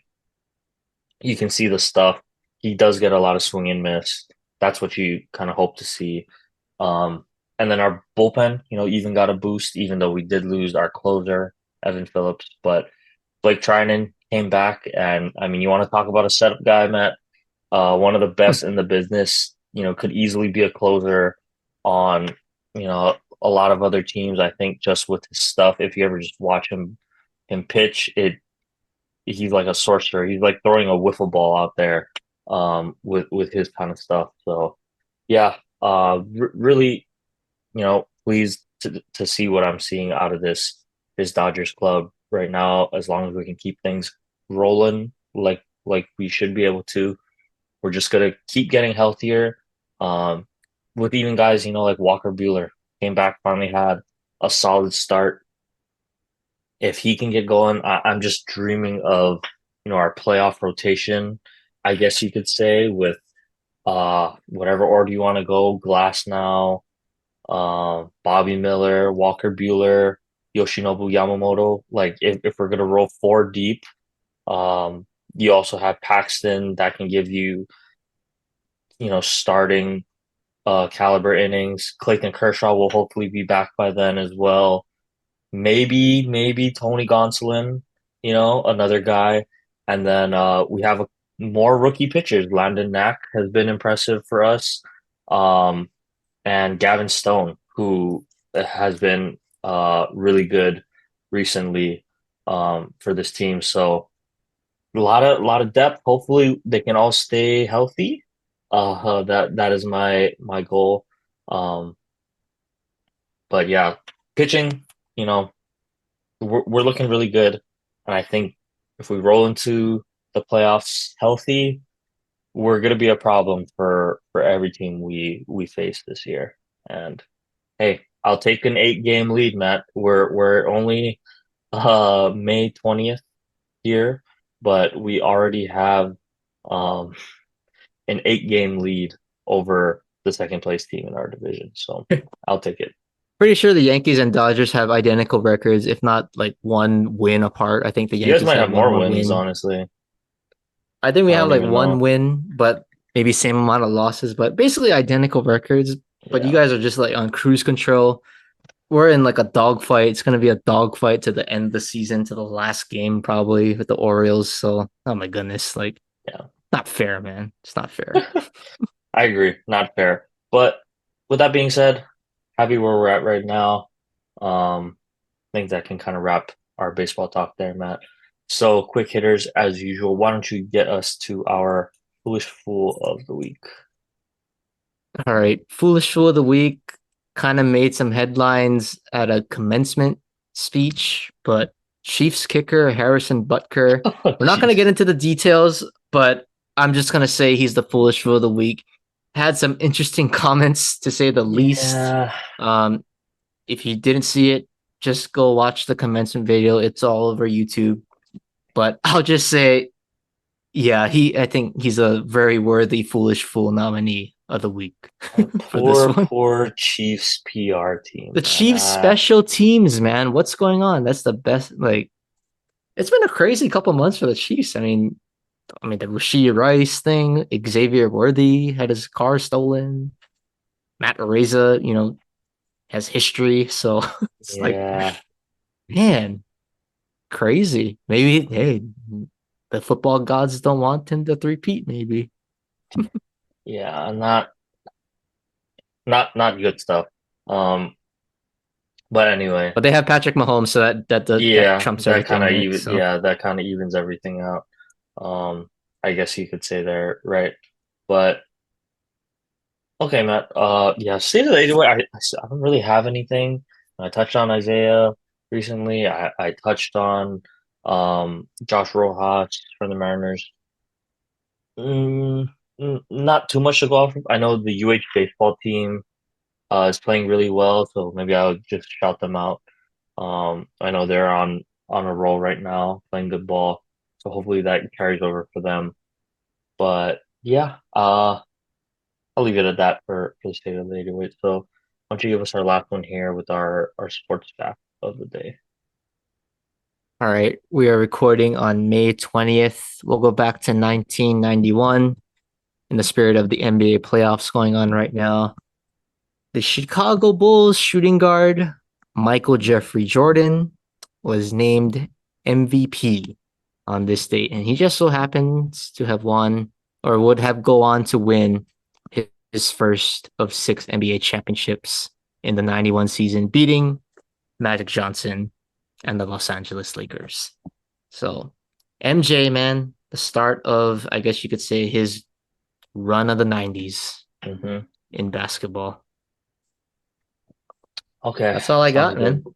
you can see the stuff. He does get a lot of swing and miss. That's what you kind of hope to see. And then our bullpen, even got a boost, even though we did lose our closer, Evan Phillips. But Blake Trinan came back, and I mean, you want to talk about a setup guy, Matt? One of the best in the business. Could easily be a closer on a lot of other teams. I think just with his stuff, if you ever just watch him pitch, he's like a sorcerer. He's like throwing a wiffle ball out there with his kind of stuff. So yeah, really, pleased to see what I'm seeing out of this Dodgers club right now. As long as we can keep things rolling like we should be able to, we're just gonna keep getting healthier. With even guys, like Walker Buehler came back, finally had a solid start. if he can get going, I'm just dreaming of, our playoff rotation, I guess you could say, with whatever order you want to go, Glass now, Bobby Miller, Walker Bueller, Yoshinobu Yamamoto. Like if we're gonna roll four deep, you also have Paxton that can give you, starting caliber innings. Clayton Kershaw will hopefully be back by then as well. Maybe Tony Gonsolin, another guy. And then we have more rookie pitchers. Landon Knack has been impressive for us. Um, and Gavin Stone, who has been really good recently for this team. So a lot of depth. Hopefully they can all stay healthy. That is my goal. Um, but yeah, pitching, you know, we're looking really good, and I think if we roll into the playoffs healthy, we're gonna be a problem for every team we face this year. And hey, I'll take an 8 game lead, Matt. We're only May 20th here, but we already have um an 8 game lead over the second place team in our division. So I'll take it. Pretty sure the Yankees and Dodgers have identical records, if not like one win apart. I think the You guys Yankees might have have one more more wins, win. honestly. I think we I have don't like even one know. win, but maybe same amount of losses, but basically identical records. But you Yeah. guys are just like on cruise control. We're in like a dogfight. It's gonna be a dogfight to the end of the season, to the last game probably with the Orioles. So, oh my goodness, like Yeah. not fair, man. It's not fair. I agree. Not fair. But with that being said, happy where we're at right now. I think that can kind of wrap our baseball talk there, Matt. So, quick hitters as usual. Why don't you get us to our foolish fool of the week? All right, foolish fool of the week kind of made some headlines at a commencement speech, but Chiefs kicker Harrison Butker. Oh, We're not going to jeez. get into the details, but I'm just going to say he's the foolish fool of the week. Had some interesting comments to say the least. Yeah. Um, if you didn't see it, just go watch the commencement video. It's all over YouTube. But I'll just say, yeah, I think he's a very worthy foolish fool nominee of the week for this Poor, one. poor Chiefs PR The team, man. Chiefs special teams, man. What's going on? That's the best. Like, it's been a crazy couple months for the Chiefs. I mean the Rasheed Rice thing, Xavier Worthy had his car stolen. Matt Areza, has history. So it's like, Yeah. man, crazy. Maybe, hey, the football gods don't want him to three-peat, maybe. Yeah. Not good stuff. Um, but anyway, But they have Patrick Mahomes, so that yeah, trumps everything, right? So that kind of evens everything out. Um, I guess you could say there, right? But okay, Matt. Yeah, state of the anyway. I don't really have anything. I touched on Isaiah recently. I touched on Josh Rojas from the Mariners. Mm, not too much to go off of. I know the UH baseball team is playing really well, so maybe I'll just shout them out. I know they're on a roll right now, playing good ball, so hopefully that carries over for them. But yeah, I'll leave it at that for the state of the anyway. So why don't you give us our last one here with our sports fact of the day? all right, we are recording on May 20th. We'll go back to 1991 in the spirit of the NBA playoffs going on right now. The Chicago Bulls shooting guard, Michael Jeffrey Jordan, was named MVP on this date, and he just so happens to have won or would have go on to win his first of 6 NBA championships in the 91 season, beating Magic Johnson and the Los Angeles Lakers. So MJ, man, the start of, I guess you could say, his run of the 90s Hmm. in basketball. Okay, That's all I sounds got, good. man.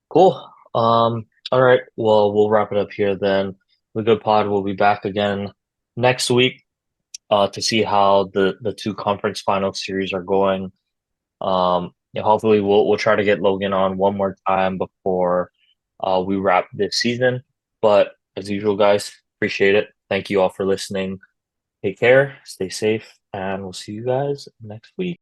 Cool. All right. Well, we'll wrap it up here then. The Good Pod will be back again next week to see how the two conference final series are going. Yeah, hopefully we'll try to get Logan on one more time before we wrap this season. But as usual, guys, appreciate it. Thank you all for listening. Take care, stay safe, and we'll see you guys next week.